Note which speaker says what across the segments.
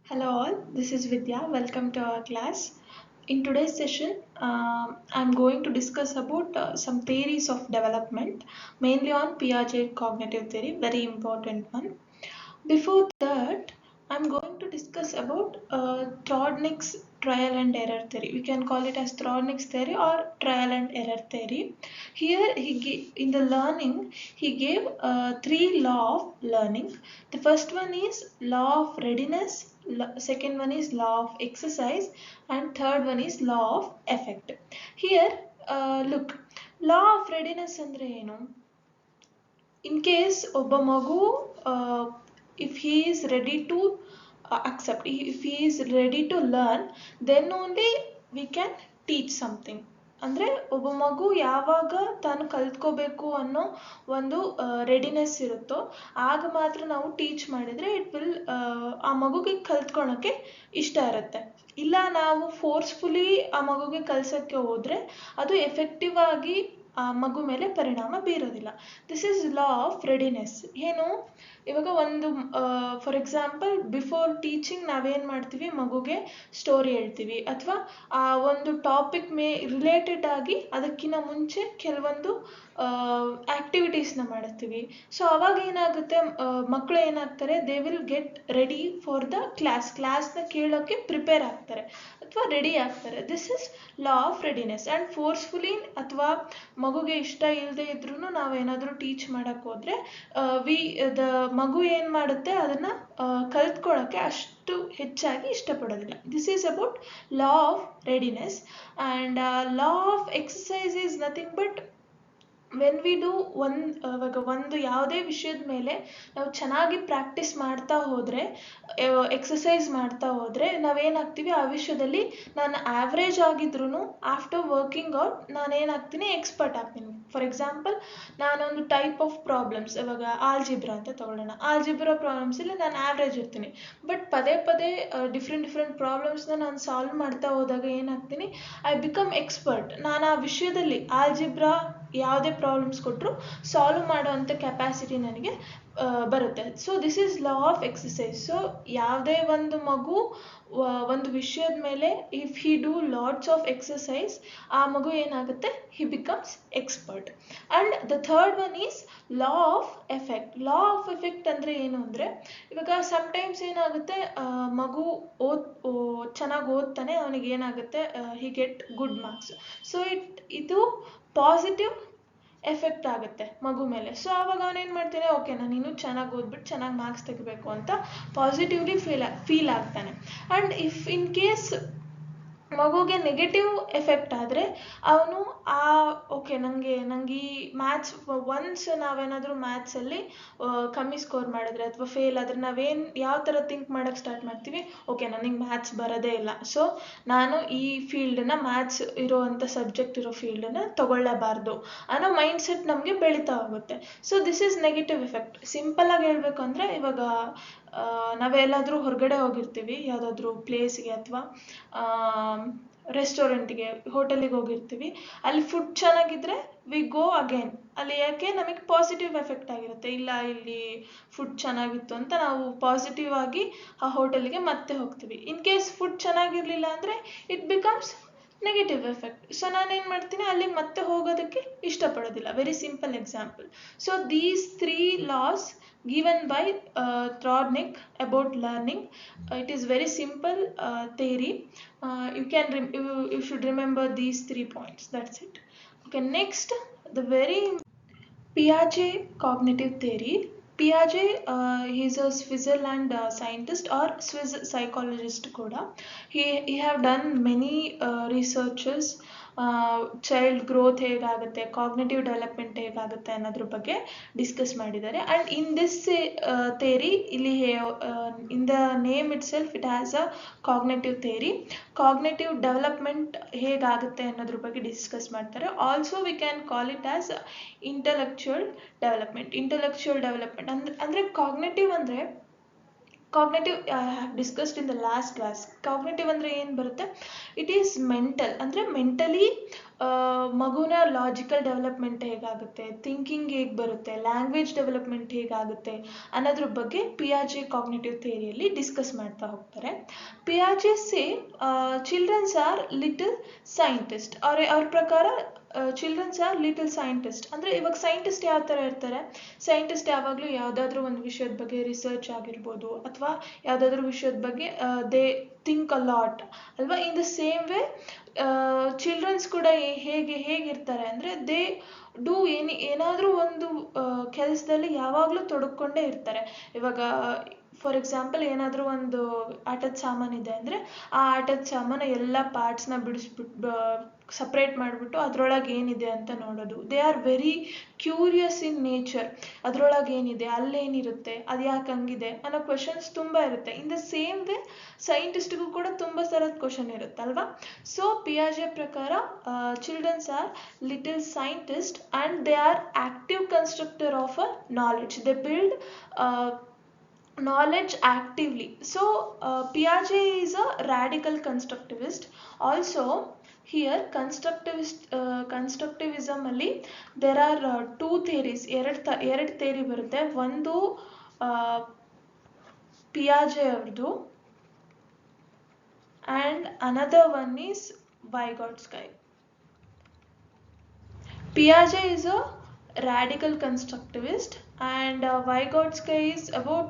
Speaker 1: Hello all, this is Vidya. Welcome to our class. In today's session, I'm going to discuss about some theories of development, mainly on Piaget cognitive theory, very important one. Before that, I'm going to discuss about Trodnick's trial and error theory. We can call it as Trodnick's theory or trial and error theory. Here, in the learning, he gave three law of learning. The first one is law of readiness, second one is law of exercise, and third one is law of effect. Here, look, law of readiness andre ಏನು? In case ಒಬ್ಬ ಮಗು if he is ready to accept, if he is ready to learn, then only we can teach something. ಅಂದರೆ ಒಬ್ಬ ಮಗು ಯಾವಾಗ ತಾನು ಕಲ್ತ್ಕೋಬೇಕು ಅನ್ನೋ ಒಂದು ರೆಡಿನೆಸ್ ಇರುತ್ತೋ ಆಗ ಮಾತ್ರ ನಾವು ಟೀಚ್ ಮಾಡಿದರೆ ಇಟ್ ವಿಲ್ ಆ ಮಗುಗೆ ಕಲ್ತ್ಕೊಳಕ್ಕೆ ಇಷ್ಟ ಇರುತ್ತೆ. ಇಲ್ಲ ನಾವು ಫೋರ್ಸ್ಫುಲಿ ಆ ಮಗುಗೆ ಕಲ್ಸೋಕ್ಕೆ ಹೋದರೆ ಅದು ಎಫೆಕ್ಟಿವ್ ಆಗಿ ಆ ಮಗು ಮೇಲೆ ಪರಿಣಾಮ ಬೀರೋದಿಲ್ಲ. This is law of readiness. ಏನು ಇವಾಗ ಒಂದು ಫಾರ್ ಎಕ್ಸಾಂಪಲ್ ಬಿಫೋರ್ ಟೀಚಿಂಗ್ ನಾವೇನು ಮಾಡ್ತೀವಿ, ಮಗುಗೆ ಸ್ಟೋರಿ ಹೇಳ್ತೀವಿ ಅಥವಾ ಆ ಒಂದು ಟಾಪಿಕ್ ರಿಲೇಟೆಡ್ ಆಗಿ ಅದಕ್ಕಿಂತ ಮುಂಚೆ ಕೆಲವೊಂದು ಆ್ಯಕ್ಟಿವಿಟೀಸ್ನ ಮಾಡ್ತೀವಿ. ಸೊ ಅವಾಗ ಏನಾಗುತ್ತೆ, ಮಕ್ಕಳು ಏನಾಗ್ತಾರೆ, they will get ready for the ಕ್ಲಾಸ್ನ ಕೇಳೋಕ್ಕೆ ಪ್ರಿಪೇರ್ ಆಗ್ತಾರೆ ಅಥವಾ ರೆಡಿ ಆಗ್ತಾರೆ. This is law of readiness. And forcefully ಅಥವಾ ಮಗುಗೆ ಇಷ್ಟ ಇಲ್ಲದೆ ಇದ್ರೂ ನಾವೇನಾದರೂ ಟೀಚ್ ಮಾಡೋಕ್ಕೆ ಹೋದರೆ ದ ಮಗು ಏನು ಮಾಡುತ್ತೆ ಅದನ್ನು ಕಲ್ತ್ಕೊಳ್ಳೋಕ್ಕೆ ಅಷ್ಟು ಹೆಚ್ಚಾಗಿ ಇಷ್ಟಪಡೋದಿಲ್ಲ. This is about law of readiness. And law of exercise is nothing but when we do ಇವಾಗ ಒಂದು ಯಾವುದೇ ವಿಷಯದ ಮೇಲೆ ನಾವು ಚೆನ್ನಾಗಿ ಪ್ರಾಕ್ಟೀಸ್ ಮಾಡ್ತಾ ಹೋದರೆ, ಎಕ್ಸಸೈಸ್ ಮಾಡ್ತಾ ಹೋದರೆ ನಾವೇನಾಗ್ತೀವಿ, ಆ ವಿಷಯದಲ್ಲಿ ನಾನು ಆ್ಯಾವ್ರೇಜ್ ಆಗಿದ್ರೂ ಆಫ್ಟರ್ ವರ್ಕಿಂಗ್ ಔಟ್ ನಾನೇನಾಗ್ತೀನಿ, ಎಕ್ಸ್ಪರ್ಟ್ ಆಗ್ತೀನಿ. ಫಾರ್ ಎಕ್ಸಾಂಪಲ್, ನಾನೊಂದು ಟೈಪ್ ಆಫ್ ಪ್ರಾಬ್ಲಮ್ಸ್, ಇವಾಗ ಆಲ್ಜಿಬ್ರಾ ಅಂತ ತಗೊಳ್ಳೋಣ. ಆಲ್ಜಿಬ್ರಾ ಪ್ರಾಬ್ಲಮ್ಸಲ್ಲಿ ನಾನು ಆ್ಯಾವ್ರೇಜ್ ಇರ್ತೀನಿ. ಬಟ್ ಪದೇ ಪದೇ ಡಿಫ್ರೆಂಟ್ ಪ್ರಾಬ್ಲಮ್ಸ್ನ ನಾನು ಸಾಲ್ವ್ ಮಾಡ್ತಾ ಹೋದಾಗ ಏನಾಗ್ತೀನಿ, ಐ ಬಿಕಮ್ ಎಕ್ಸ್ಪರ್ಟ್. ನಾನು ಆ ವಿಷಯದಲ್ಲಿ ಆಲ್ಜಿಬ್ರಾ ಯಾವುದೇ ಪ್ರಾಬ್ಲಮ್ಸ್ ಕೊಟ್ಟರು ಸಾಲ್ವ್ ಮಾಡೋವಂಥ ಕೆಪಾಸಿಟಿ ನನಗೆ ಬರುತ್ತೆ. So this is law of exercise. So ಯಾವುದೇ ಒಂದು ಮಗು ಒಂದು ವಿಷಯದ ಮೇಲೆ if he do lots of exercise, ಆ ಮಗು ಏನಾಗುತ್ತೆ, he becomes expert. And the third one is law of effect. Law of effect ಅಂದರೆ ಏನು ಅಂದರೆ, ಇವಾಗ ಸಮ್ಟೈಮ್ಸ್ ಏನಾಗುತ್ತೆ, ಮಗು ಚೆನ್ನಾಗಿ ಓದ್ತಾನೆ, ಅವನಿಗೆ ಏನಾಗುತ್ತೆ, ಹಿ ಗೆಟ್ ಗುಡ್ ಮಾರ್ಕ್ಸ್. ಸೊ ಇದು ಪಾಸಿಟಿವ್ ಎಫೆಕ್ಟ್ ಆಗುತ್ತೆ ಮಗು ಮೇಲೆ. ಸೊ ಆವಾಗ ಅವನೇನು ಮಾಡ್ತಾನೆ, ಓಕೆ ನಾನು ಇನ್ನೂ ಚೆನ್ನಾಗಿ ಓದ್ಬಿಟ್ಟು ಚೆನ್ನಾಗಿ ಮಾರ್ಕ್ಸ್ ತೆಗಿಬೇಕು ಅಂತ ಪಾಸಿಟಿವ್ಲಿ ಫೀಲ್ ಆಗ್ತಾನೆ. ಆ್ಯಂಡ್ ಇಫ್ ಇನ್ ಕೇಸ್ ಮಗುಗೆ ನೆಗೆಟಿವ್ ಎಫೆಕ್ಟ್ ಆದರೆ ಅವನು ಓಕೆ ನನಗೆ ಈ ಮ್ಯಾಥ್ಸ್ ಒನ್ಸ್ ನಾವೇನಾದರೂ ಮ್ಯಾಥ್ಸಲ್ಲಿ ಕಮ್ಮಿ ಸ್ಕೋರ್ ಮಾಡಿದ್ರೆ ಅಥವಾ ಫೇಲ್ ಆದರೆ ಯಾವ ಥರ ಥಿಂಕ್ ಮಾಡೋಕ್ಕೆ ಸ್ಟಾರ್ಟ್ ಮಾಡ್ತೀವಿ, ಓಕೆ ನನಗೆ ಮ್ಯಾಥ್ಸ್ ಬರೋದೇ ಇಲ್ಲ, ಸೊ ನಾನು ಈ ಫೀಲ್ಡನ್ನ, ಮ್ಯಾಥ್ಸ್ ಇರೋವಂಥ ಸಬ್ಜೆಕ್ಟ್ ಇರೋ ಫೀಲ್ಡನ್ನು ತಗೊಳ್ಳಬಾರ್ದು ಅನ್ನೋ ಮೈಂಡ್ಸೆಟ್ ನಮಗೆ ಬೆಳೀತಾ ಹೋಗುತ್ತೆ. So this is negative effect. ಸಿಂಪಲ್ಲಾಗಿ ಹೇಳಬೇಕು ಅಂದರೆ, ಇವಾಗ ನಾವೆಲ್ಲಾದರೂ ಹೊರಗಡೆ ಹೋಗಿರ್ತೀವಿ, ಯಾವುದಾದ್ರೂ ಪ್ಲೇಸ್ಗೆ ಅಥವಾ ರೆಸ್ಟೋರೆಂಟ್ಗೆ, ಹೋಟೆಲಿಗೆ ಹೋಗಿರ್ತೀವಿ, ಅಲ್ಲಿ ಫುಡ್ ಚೆನ್ನಾಗಿದ್ದರೆ ವಿ ಗೋ ಅಗೇನ್. ಅಲ್ಲಿ ಯಾಕೆ, ನಮಗೆ ಪಾಸಿಟಿವ್ ಎಫೆಕ್ಟ್ ಆಗಿರುತ್ತೆ, ಇಲ್ಲ ಇಲ್ಲಿ ಫುಡ್ ಚೆನ್ನಾಗಿತ್ತು ಅಂತ ನಾವು ಪಾಸಿಟಿವ್ ಆಗಿ ಆ ಹೋಟೆಲಿಗೆ ಮತ್ತೆ ಹೋಗ್ತೀವಿ. ಇನ್ ಕೇಸ್ ಫುಡ್ ಚೆನ್ನಾಗಿರಲಿಲ್ಲ ಅಂದರೆ it becomes negative effect. So ನಾನೇನು ಮಾಡ್ತೀನಿ, ಅಲ್ಲಿ ಮತ್ತೆ ಹೋಗೋದಕ್ಕೆ ಇಷ್ಟಪಡೋದಿಲ್ಲ. Very simple example. So these three loss given by Trodnick about learning. It is very simple theory. You should remember these 3 points. That's it. Okay, next, the very Piaget cognitive theory. Piaget is a Switzerland scientist or Swiss psychologist kuda. He have done many researches. Child growth ಹೇಗಾಗುತ್ತೆ, cognitive development ಹೇಗಾಗುತ್ತೆ ಅನ್ನೋದ್ರ ಬಗ್ಗೆ discuss ಮಾಡಿದ್ದಾರೆ. And in this theory, ಇಲ್ಲಿ in the name it self it has a cognitive theory. Cognitive development ಹೇಗಾಗುತ್ತೆ ಅನ್ನೋದ್ರ ಬಗ್ಗೆ discuss ಮಾಡ್ತಾರೆ. Also we can call it as intellectual development. ಅಂದರೆ ಕಾಗ್ನಿಟಿವ್ ಅಂದರೆ, cognitive I have discussed in the last class. Cognitive ಅಂದರೆ ಏನು ಬರುತ್ತೆ, it is mental. ಅಂದರೆ ಮೆಂಟಲಿ ಮಗುನ ಲಾಜಿಕಲ್ ಡೆವಲಪ್ಮೆಂಟ್ ಹೇಗಾಗುತ್ತೆ, ಥಿಂಕಿಂಗ್ ಹೇಗೆ ಬರುತ್ತೆ, ಲ್ಯಾಂಗ್ವೇಜ್ ಡೆವಲಪ್ಮೆಂಟ್ ಹೇಗಾಗುತ್ತೆ ಅನ್ನೋದ್ರ ಬಗ್ಗೆ ಪಿಯಾಜೆ ಕಾಗ್ನಿಟಿವ್ ಥಿಯರಿಯಲ್ಲಿ ಡಿಸ್ಕಸ್ ಮಾಡ್ತಾ ಹೋಗ್ತಾರೆ. ಪಿಯಾಜೆ ಸೇ ಚಿಲ್ಡ್ರನ್ಸ್ ಆರ್ ಲಿಟಲ್ ಸೈಂಟಿಸ್ಟ್. ಅವ್ರ ಪ್ರಕಾರ ಚಿಲ್ಡ್ರನ್ಸ್ ಆರ್ ಲಿಟಲ್ ಸೈಂಟಿಸ್ಟ್. ಅಂದರೆ ಇವಾಗ ಸೈಂಟಿಸ್ಟ್ ಯಾವ ಥರ ಇರ್ತಾರೆ, ಸೈಂಟಿಸ್ಟ್ ಯಾವಾಗಲೂ ಯಾವುದಾದ್ರೂ ಒಂದು ವಿಷಯದ ಬಗ್ಗೆ ರಿಸರ್ಚ್ ಆಗಿರ್ಬೋದು ಅಥವಾ ಯಾವುದಾದ್ರೂ ವಿಷಯದ ಬಗ್ಗೆ ದೇ ಥಿಂಕ್ ಅ ಲಾಟ್ ಅಲ್ವಾ. In the same way children's ಕೂಡ ಹೇಗಿರ್ತಾರೆ ಅಂದರೆ ದೇ ಡೂ ಏನಾದರೂ ಒಂದು ಕೆಲಸದಲ್ಲಿ ಯಾವಾಗಲೂ ತೊಡಕೊಂಡೇ ಇರ್ತಾರೆ. ಇವಾಗ ಫಾರ್ ಎಕ್ಸಾಂಪಲ್ ಏನಾದರೂ ಒಂದು ಆಟದ ಸಾಮಾನಿದೆ ಅಂದರೆ ಆ ಆಟದ ಸಾಮಾನು ಎಲ್ಲ ಪಾರ್ಟ್ಸ್ನ ಬಿಡಿಸ್ಬಿಟ್ಟು ಸಪ್ರೇಟ್ ಮಾಡಿಬಿಟ್ಟು ಅದರೊಳಗೆ ಏನಿದೆ ಅಂತ ನೋಡೋದು. They are very curious in nature. ಅದರೊಳಗೆ ಏನಿದೆ, ಅಲ್ಲೇನಿರುತ್ತೆ, ಅದು ಯಾಕೆ ಹಂಗಿದೆ ಅನ್ನೋ ಕ್ವೆಶನ್ಸ್ ತುಂಬ ಇರುತ್ತೆ. ಇನ್ ದ ಸೇಮ್ ವೇ ಸೈಂಟಿಸ್ಟ್ಗೂ ಕೂಡ ತುಂಬ ಥರದ ಕ್ವಶನ್ ಇರುತ್ತಲ್ವಾ. ಸೊ ಪಿಯಾಜೆ ಪ್ರಕಾರ childrens are little scientist and they are active constructor of a knowledge. They build knowledge actively. So Piaget is a radical constructivist. Also here constructivism ಅಲ್ಲಿ there are two theories. ಎರಡು theory ಬರುತ್ತೆ. ಒಂದು ಪಿಯಾಜೆ ಅವ್ರದ್ದು and another one is Vygotsky. Piaget is a radical constructivist and Vygotsky is about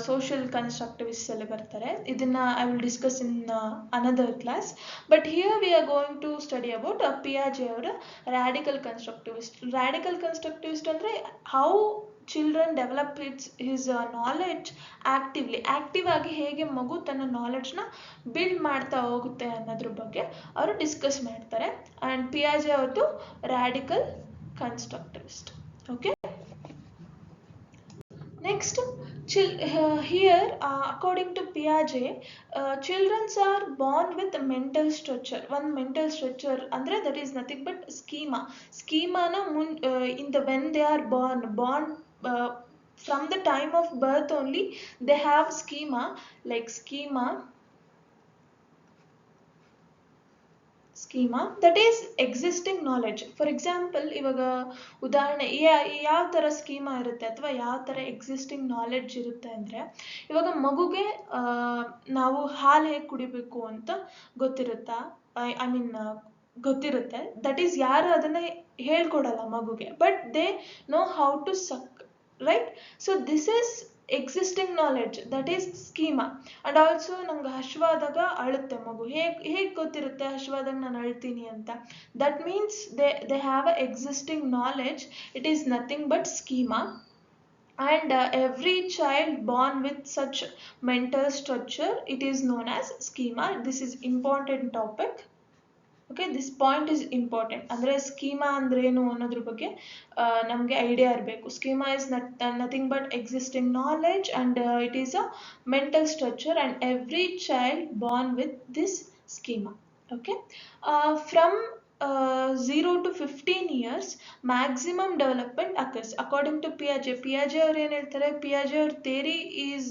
Speaker 1: social constructivists ಅಲ್ಲಿ ಬರ್ತಾರೆ. ಇದನ್ನ I will discuss in another class, but here we are going to study about Piaget ಅವರ radical constructivist. Radical constructivist ಅಂದರೆ how children develop his knowledge actively. Active ಆಗಿ ಹೇಗೆ ಮಗು ತನ್ನ ನಾಲೆಡ್ಜ್ನ build ಮಾಡ್ತಾ ಹೋಗುತ್ತೆ ಅನ್ನೋದ್ರ ಬಗ್ಗೆ ಅವರು ಡಿಸ್ಕಸ್ ಮಾಡ್ತಾರೆ. ಆ್ಯಂಡ್ ಪಿಯಾಜೆ ಅವ್ರದ್ದು radical constructivist. Okay, next here according to Piaget children are born with mental structure. One mental structure ಅಂದ್ರೆ that is nothing but schema na in the when they are born from the time of birth only they have schema that is existing knowledge. For example ಇವಾಗ ಉದಾಹರಣೆ ಯಾವ ಥರ schema ಇರುತ್ತೆ ಅಥವಾ ಯಾವ ಥರ existing knowledge ಇರುತ್ತೆ ಅಂದರೆ, ಇವಾಗ ಮಗುಗೆ ನಾವು ಹಾಲು ಹೇಗೆ ಕುಡಿಬೇಕು ಅಂತ ಗೊತ್ತಿರುತ್ತಾ, ಐ ಮೀನ್ ಗೊತ್ತಿರುತ್ತೆ. ದಟ್ ಈಸ್ ಯಾರು ಅದನ್ನು ಹೇಳ್ಕೊಡಲ್ಲ ಮಗುಗೆ, but they know how to suck, right. So this is existing knowledge, that is schema. and also ನಂಗೆ ಹಶ್ವಾದಾಗ ಅಳುತ್ತೆ ಮಗು, ಹೇಗೆ ಗೊತ್ತಿರುತ್ತೆ ಹಶ್ವಾದಾಗ ನಾನು ಅಳ್ತೀನಿ ಅಂತ. that means they have a existing knowledge. It is nothing but schema. and every child born with such mental structure, it is known as schema. This is important topic. Okay, this point is important. ಅಂದರೆ schema ಅಂದ್ರೇನು ಅನ್ನೋದ್ರ ಬಗ್ಗೆ ನಮಗೆ idea ಇರಬೇಕು. Schema is nothing but existing knowledge and it is a mental structure and every child Born with this schema. Okay, from 0 to 15 years maximum development occurs according to Piaget. Piaget ಅವರು ಏನು ಹೇಳ್ತಾರೆ, Piaget ಅವ್ರ theory is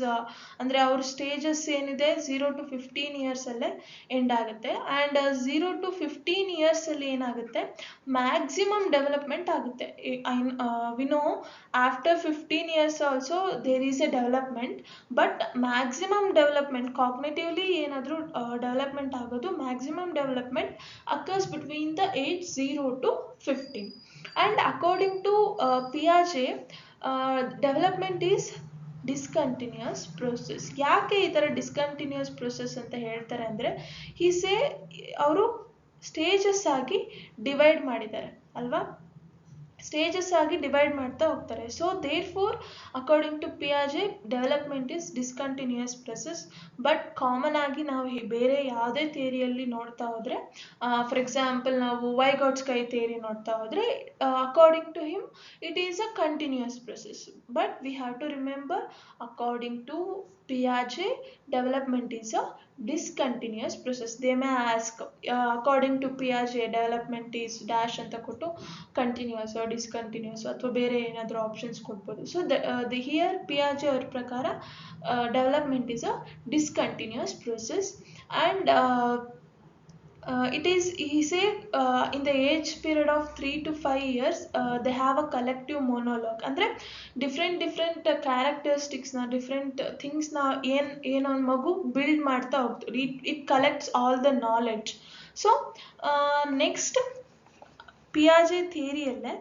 Speaker 1: ಅಂದರೆ ಅವ್ರ stages ಏನಿದೆ 0 to 15 years ಅಲ್ಲೇ end ಆಗುತ್ತೆ. And 0 to 15 years ಅಲ್ಲಿ ಏನಾಗುತ್ತೆ, ಮ್ಯಾಕ್ಸಿಮಮ್ ಡೆವಲಪ್ಮೆಂಟ್ ಆಗುತ್ತೆ. We know after 15 years also there is a development, but maximum development cognitively ಏನಾದರೂ ಡೆವಲಪ್ಮೆಂಟ್ ಆಗೋದು, maximum development occurs between the age 0 to 15. and according to Piaget development is discontinuous process. ಯಾಕೆ ಈ ಥರ discontinuous process ಅಂತ ಹೇಳ್ತಾರೆ ಅಂದರೆ, ಹೀಸೆ ಅವರು stages ಆಗಿ ಡಿವೈಡ್ ಮಾಡಿದ್ದಾರೆ ಅಲ್ವಾ, ಸ್ಟೇಜಸ್ ಆಗಿ ಡಿವೈಡ್ ಮಾಡ್ತಾ ಹೋಗ್ತಾರೆ. So therefore according to Piaget development is discontinuous process. But common ಆಗಿ ನಾವು ಬೇರೆ ಯಾವುದೇ ಥಿಯರಿಯಲ್ಲಿ ನೋಡ್ತಾ ಹೋದರೆ, ಫಾರ್ ಎಕ್ಸಾಂಪಲ್ ನಾವು ವೈಗಾಟ್ಸ್ಕೈ ಥಿಯರಿ ನೋಡ್ತಾ ಹೋದರೆ, according to him it is a continuous process. But we have to remember according to Piaget development is a discontinuous process. They may ask according to Piaget development is dash ಅಂತ ಕೊಟ್ಟು continuous discontinuous ಅಥವಾ ಬೇರೆ ಏನಾದರೂ options ಕೊಡ್ಬೋದು. So the here Piaget ಅವ್ರ ಪ್ರಕಾರ development is a discontinuous process. And It is, he said, in the age period of 3 to 5 years, they have a collective monologue. ಅಂದರೆ different ಕ್ಯಾರೆಕ್ಟರಿಸ್ಟಿಕ್ಸ್ನ different ಥಿಂಗ್ಸ್ನ ಏನೊಂದು ಮಗು build ಮಾಡ್ತಾ ಹೋಗ್ತದೆ. It collects all the knowledge. So next Piaget ಥಿಯರಿಯಲ್ಲೇ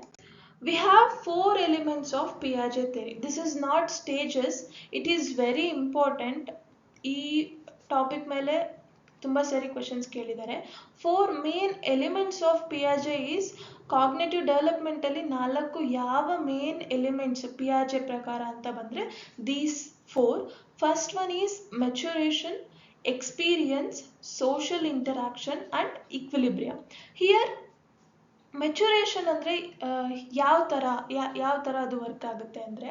Speaker 1: we have 4 elements of Piaget theory. This is not stages. It is very important. ಈ topic ಮೇಲೆ ತುಂಬ ಸರಿ questions ಕೇಳಿದ್ದಾರೆ. 4 ಮೇನ್ ಎಲಿಮೆಂಟ್ಸ್ ಆಫ್ ಪಿಯಾಜೆ ಈಸ್ ಕಾಗ್ನೇಟಿವ್ ಡೆವಲಪ್ಮೆಂಟಲ್ಲಿ 4 ಯಾವ ಮೇನ್ ಎಲಿಮೆಂಟ್ಸ್ ಪಿಯಾಜೆ ಪ್ರಕಾರ ಅಂತ ಬಂದರೆ these 4. First one is maturation, experience, social interaction and equilibrium. Here maturation ಅಂದರೆ ಯಾವ ಥರ ಅದು ವರ್ಕ್ ಆಗುತ್ತೆ ಅಂದರೆ,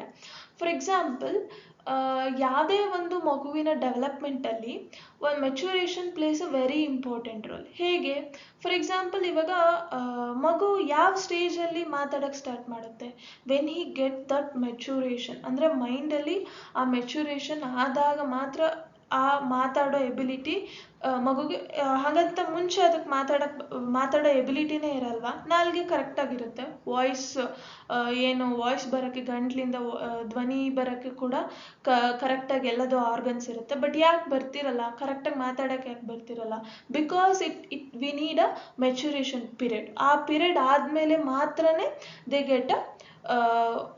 Speaker 1: ಫಾರ್ ಎಕ್ಸಾಂಪಲ್ ಯಾವುದೇ ಒಂದು ಮಗುವಿನ ಡೆವಲಪ್ಮೆಂಟಲ್ಲಿ ಒಂದು maturation place a very important roll. ಹೇಗೆ? ಫಾರ್ ಎಕ್ಸಾಂಪಲ್ ಇವಾಗ ಮಗು ಯಾವ ಸ್ಟೇಜಲ್ಲಿ ಮಾತಾಡೋಕ್ಕೆ ಸ್ಟಾರ್ಟ್ ಮಾಡುತ್ತೆ? When he get that maturation, ಅಂದರೆ ಮೈಂಡಲ್ಲಿ ಆ ಮೆಚುರೇಷನ್ ಆದಾಗ ಮಾತ್ರ ಆ ಮಾತಾಡೋ ಎಬಿಲಿಟಿ ಮಗುಗೆ. ಹಾಗಂತ ಮುಂಚೆ ಅದಕ್ಕೆ ಮಾತಾಡೋ ಎಬಿಲಿಟಿನೇ ಇರಲ್ವಾ? ನಾಲ್ಗೆ ಕರೆಕ್ಟಾಗಿರುತ್ತೆ. ವಾಯ್ಸ್ ಬರೋಕ್ಕೆ, ಗಂಟ್ಲಿಂದ ಧ್ವನಿ ಬರೋಕ್ಕೆ ಕೂಡ ಕರೆಕ್ಟಾಗಿ ಎಲ್ಲದೂ ಆರ್ಗನ್ಸ್ ಇರುತ್ತೆ. ಬಟ್ ಯಾಕೆ ಬರ್ತಿರಲ್ಲ? ಕರೆಕ್ಟಾಗಿ ಮಾತಾಡೋಕ್ಕೆ ಯಾಕೆ ಬರ್ತಿರಲ್ಲ? Because we need a maturation period. ಆ ಪೀರಿಯಡ್ ಆದಮೇಲೆ ಮಾತ್ರನೇ ದೇ ಗೆಟ್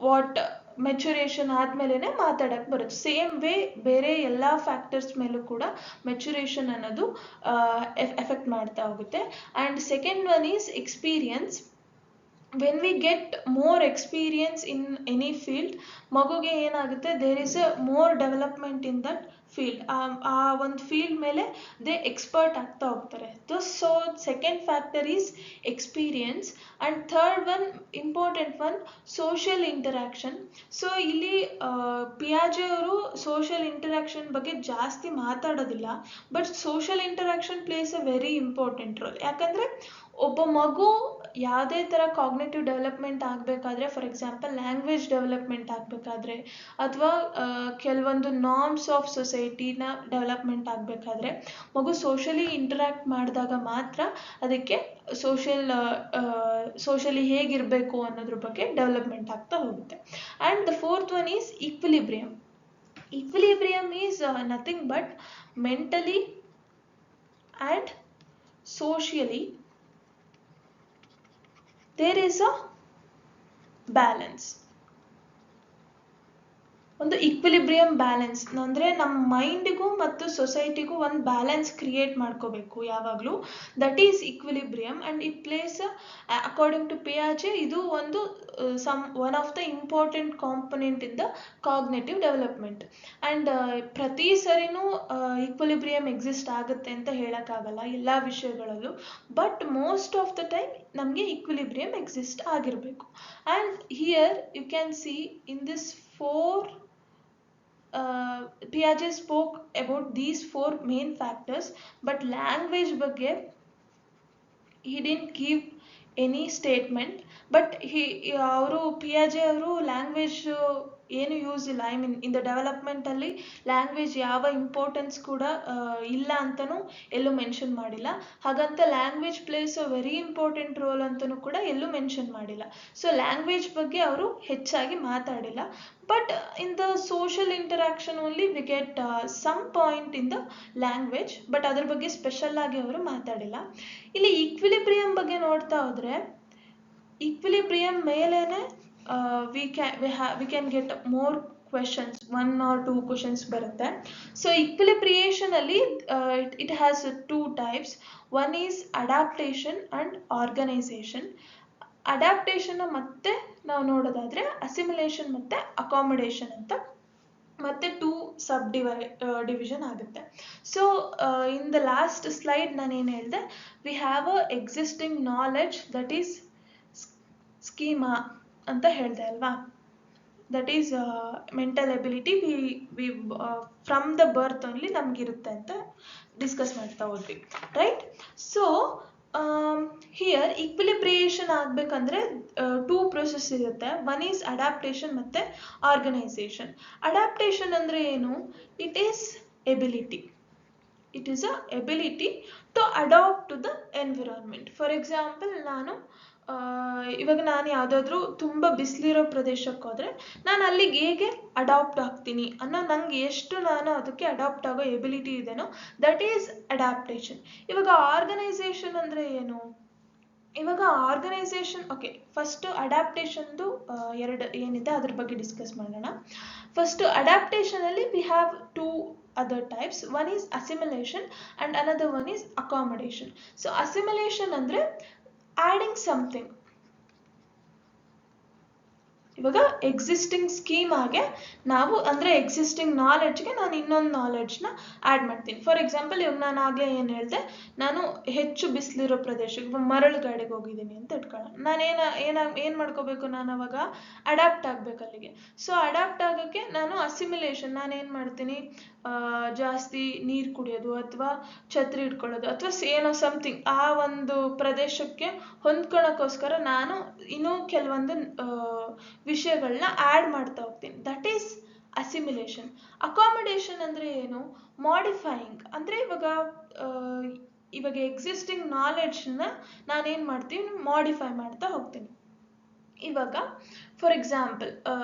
Speaker 1: ವಾಟ್ ಮೆಚುರೇಷನ್ ಆದಮೇಲೆ ಮಾತಾಡೋಕ್ಕೆ ಬರುತ್ತೆ. ಸೇಮ್ ವೇ ಬೇರೆ ಎಲ್ಲ ಫ್ಯಾಕ್ಟರ್ಸ್ ಮೇಲೂ ಕೂಡ ಮೆಚುರೇಷನ್ ಅನ್ನೋದು ಎಫೆಕ್ಟ್ ಮಾಡ್ತಾ ಹೋಗುತ್ತೆ. And second one is experience. When we get more experience in any field, ಮಗುಗೆ ಏನಾಗುತ್ತೆ, there is a more development in that field. ಆ ಒಂದು ಫೀಲ್ಡ್ ಮೇಲೆ ದೇ ಎಕ್ಸ್ಪರ್ಟ್ ಆಗ್ತಾ ಹೋಗ್ತಾರೆ. So second factor is experience. And third one, important one, social interaction. So ಇಲ್ಲಿ ಪಿಯಾಜೆ ಅವರು ಸೋಷಿಯಲ್ ಇಂಟರಾಕ್ಷನ್ ಬಗ್ಗೆ ಜಾಸ್ತಿ ಮಾತಾಡೋದಿಲ್ಲ, but social interaction plays a very important role. ಯಾಕಂದರೆ ಒಬ್ಬ ಮಗು ಯಾವುದೇ ಥರ ಕಾಗ್ನೇಟಿವ್ ಡೆವಲಪ್ಮೆಂಟ್ ಆಗಬೇಕಾದ್ರೆ, ಫಾರ್ ಎಕ್ಸಾಂಪಲ್ ಲ್ಯಾಂಗ್ವೇಜ್ ಡೆವಲಪ್ಮೆಂಟ್ ಆಗಬೇಕಾದ್ರೆ, ಅಥವಾ ಕೆಲವೊಂದು ನಾರ್ಮ್ಸ್ ಆಫ್ ಸೊಸೈಟಿನ ಡೆವಲಪ್ಮೆಂಟ್ ಆಗಬೇಕಾದ್ರೆ, ಮಗು ಸೋಷಲಿ ಇಂಟರಾಕ್ಟ್ ಮಾಡಿದಾಗ ಮಾತ್ರ ಅದಕ್ಕೆ ಸೋಷಲಿ ಹೇಗಿರಬೇಕು ಅನ್ನೋದ್ರ ಬಗ್ಗೆ ಡೆವಲಪ್ಮೆಂಟ್ ಆಗ್ತಾ ಹೋಗುತ್ತೆ. And the fourth one is equilibrium. Equilibrium is nothing but mentally and socially there is a balance. ಒಂದು ಈಕ್ವಿಲಿಬ್ರಿಯಮ್ ಬ್ಯಾಲೆನ್ಸ್ ಅಂದರೆ ನಮ್ಮ ಮೈಂಡಿಗೂ ಮತ್ತು ಸೊಸೈಟಿಗೂ ಒಂದು ಬ್ಯಾಲೆನ್ಸ್ ಕ್ರಿಯೇಟ್ ಮಾಡ್ಕೋಬೇಕು ಯಾವಾಗಲೂ. That is equilibrium. And it plays, according to ಪಿಯಾಜೆ, ಇದು ಒಂದು one of the important component in the cognitive development. And ಪ್ರತಿ ಸರಿನೂ ಈಕ್ವಿಲಿಬ್ರಿಯಮ್ ಎಕ್ಸಿಸ್ಟ್ ಆಗುತ್ತೆ ಅಂತ ಹೇಳೋಕ್ಕಾಗಲ್ಲ ಎಲ್ಲ ವಿಷಯಗಳಲ್ಲೂ, but most of the time ನಮಗೆ ಈಕ್ವಿಲಿಬ್ರಿಯಮ್ ಎಕ್ಸಿಸ್ಟ್ ಆಗಿರಬೇಕು. And here you can see in this 4 Piaget spoke about these 4 main factors, but language ಬಗ್ಗೆ he didn't give any statement. But Piaget ಅವರು language ಏನು ಯೂಸ್ ಇಲ್ಲ, I mean in the ಡೆವಲಪ್ಮೆಂಟಲ್ಲಿ language ಯಾವ importance ಕೂಡ ಇಲ್ಲ ಅಂತಲೂ ಎಲ್ಲೂ ಮೆನ್ಷನ್ ಮಾಡಿಲ್ಲ. ಹಾಗಂತ language plays a very important role ಅಂತಲೂ ಕೂಡ ಎಲ್ಲೂ ಮೆನ್ಷನ್ ಮಾಡಿಲ್ಲ. ಸೊ ಲ್ಯಾಂಗ್ವೇಜ್ ಬಗ್ಗೆ ಅವರು ಹೆಚ್ಚಾಗಿ ಮಾತಾಡಿಲ್ಲ. But in the social interaction only we get some point in the language, but ಅದ್ರ ಬಗ್ಗೆ ಸ್ಪೆಷಲ್ ಆಗಿ ಅವರು ಮಾತಾಡಿಲ್ಲ. ಇಲ್ಲಿ ಈಕ್ವಿಲಿಬ್ರಿಯಮ್ ಬಗ್ಗೆ ನೋಡ್ತಾ ಹೋದರೆ, ಈಕ್ವಿಲಿಬ್ರಿಯಮ್ ಮೇಲೇನೆ we can get more questions, 1 or 2 questions ಬರುತ್ತೆ. ಸೊ ಈಕ್ವಿಲಿಬ್ರಿಯೇಷನ್ ಅಲ್ಲಿ it has 2 types. One is adaptation and organization. Adaptation ಮತ್ತೆ ನಾವು ನೋಡೋದಾದ್ರೆ ಅಸಿಮಿಲೇಷನ್ ಮತ್ತೆ ಅಕಾಮಡೇಷನ್ ಅಂತ ಮತ್ತೆ 2 ಸಬ್ ಡಿವಿಷನ್ ಆಗುತ್ತೆ. So in the last slide ನಾನು ಏನು ಹೇಳಿದೆ, we have a existing knowledge that is schema ಅಂತ ಹೇಳಿದೆ ಅಲ್ವಾ. That is mental ability we from the birth only ನಮಗಿರುತ್ತೆ ಅಂತ ಡಿಸ್ಕಸ್ ಮಾಡ್ತಾ ಹೋದ್ವಿ, ರೈಟ್. ಸೊ ಹಿಯರ್ ಈಕ್ವಿಲಿಬ್ರಿಯೇಷನ್ ಆಗಬೇಕಂದ್ರೆ 2 ಪ್ರೋಸೆಸ್ ಇರುತ್ತೆ. ಒನ್ ಈಸ್ ಅಡ್ಯಾಪ್ಟೇಷನ್ ಮತ್ತು ಆರ್ಗನೈಸೇಷನ್. ಅಡ್ಯಾಪ್ಟೇಷನ್ ಅಂದರೆ ಏನು? It is ability. it is a ability to adapt to the environment. For example, ಇವಾಗ ನಾನು ಯಾವುದಾದ್ರೂ ತುಂಬ ಬಿಸಿಲಿರೋ ಪ್ರದೇಶಕ್ಕೆ ಹೋದರೆ ನಾನು ಅಲ್ಲಿಗೆ ಹೇಗೆ ಅಡಾಪ್ಟ್ ಆಗ್ತೀನಿ ಅನ್ನೋ ನಂಗೆ ಎಷ್ಟು ನಾನು ಅದಕ್ಕೆ ಅಡಾಪ್ಟ್ ಆಗೋ ಎಬಿಲಿಟಿ ಇದೆನೋ ದಟ್ ಈಸ್ ಅಡಾಪ್ಟೇಷನ್. ಇವಾಗ ಆರ್ಗನೈಸೇಷನ್ ಅಂದರೆ ಏನು? ಇವಾಗ ಆರ್ಗನೈಸೇಷನ್, ಓಕೆ, ಫಸ್ಟ್ ಅಡಾಪ್ಟೇಷನ್ದು ಎರಡು ಏನಿದೆ ಅದ್ರ ಬಗ್ಗೆ ಡಿಸ್ಕಸ್ ಮಾಡೋಣ. ಫಸ್ಟ್ ಅಡಾಪ್ಟೇಷನ್ ಅಲ್ಲಿ we have two other types. One is assimilation and another one is accommodation. So assimilation ಅಂದ್ರೆ adding something. ಇವಾಗ ಎಕ್ಸಿಸ್ಟಿಂಗ್ ಸ್ಕೀಮಾಗೆ ನಾವು ಅಂದರೆ ಎಕ್ಸಿಸ್ಟಿಂಗ್ ನಾಲೆಡ್ಜ್ಗೆ ನಾನು ಇನ್ನೊಂದು ನಾಲೆಡ್ಜ್ನ ಆ್ಯಡ್ ಮಾಡ್ತೀನಿ. ಫಾರ್ ಎಕ್ಸಾಂಪಲ್ ಇವಾಗ ನಾನು ಆಗಲೇ ಏನು ಹೇಳಿದೆ, ನಾನು ಹೆಚ್ಚು ಬಿಸಿಲಿರೋ ಪ್ರದೇಶಕ್ಕೆ ಮರಳು ಗಾಡಿಗೆ ಹೋಗಿದ್ದೀನಿ ಅಂತ ಇಟ್ಕೊಳ್ಳೋಣ. ಏನು ಮಾಡ್ಕೋಬೇಕು, ನಾನು ಅವಾಗ ಅಡ್ಯಾಪ್ಟ್ ಆಗಬೇಕು ಅಲ್ಲಿಗೆ. ಸೊ ಅಡ್ಯಾಪ್ಟ್ ಆಗೋಕ್ಕೆ ನಾನು ಅಸಿಮಿಲೇಷನ್, ನಾನೇನು ಮಾಡ್ತೀನಿ, ಜಾಸ್ತಿ ನೀರು ಕುಡಿಯೋದು ಅಥವಾ ಛತ್ರಿ ಇಟ್ಕೊಳ್ಳೋದು ಅಥವಾ ಏನೋ ಸಮಥಿಂಗ್ ಆ ಒಂದು ಪ್ರದೇಶಕ್ಕೆ ಹೊಂದ್ಕೊಳ್ಳೋಕ್ಕೋಸ್ಕರ ನಾನು ಇನ್ನೂ ಕೆಲವೊಂದು ವಿಷಯಗಳನ್ನ ಆ್ಯಡ್ ಮಾಡ್ತಾ ಹೋಗ್ತೀನಿ. That is assimilation. ಅಕಾಮಿಡೇಷನ್ ಅಂದರೆ ಏನು? ಮಾಡಿಫೈಯಿಂಗ್. ಅಂದರೆ ಇವಾಗ ಎಕ್ಸಿಸ್ಟಿಂಗ್ ನಾಲೆಡ್ಜ್ನ ನಾನೇನು ಮಾಡ್ತೀನಿ, ಮಾಡಿಫೈ ಮಾಡ್ತಾ ಹೋಗ್ತೀನಿ. ಇವಾಗ for example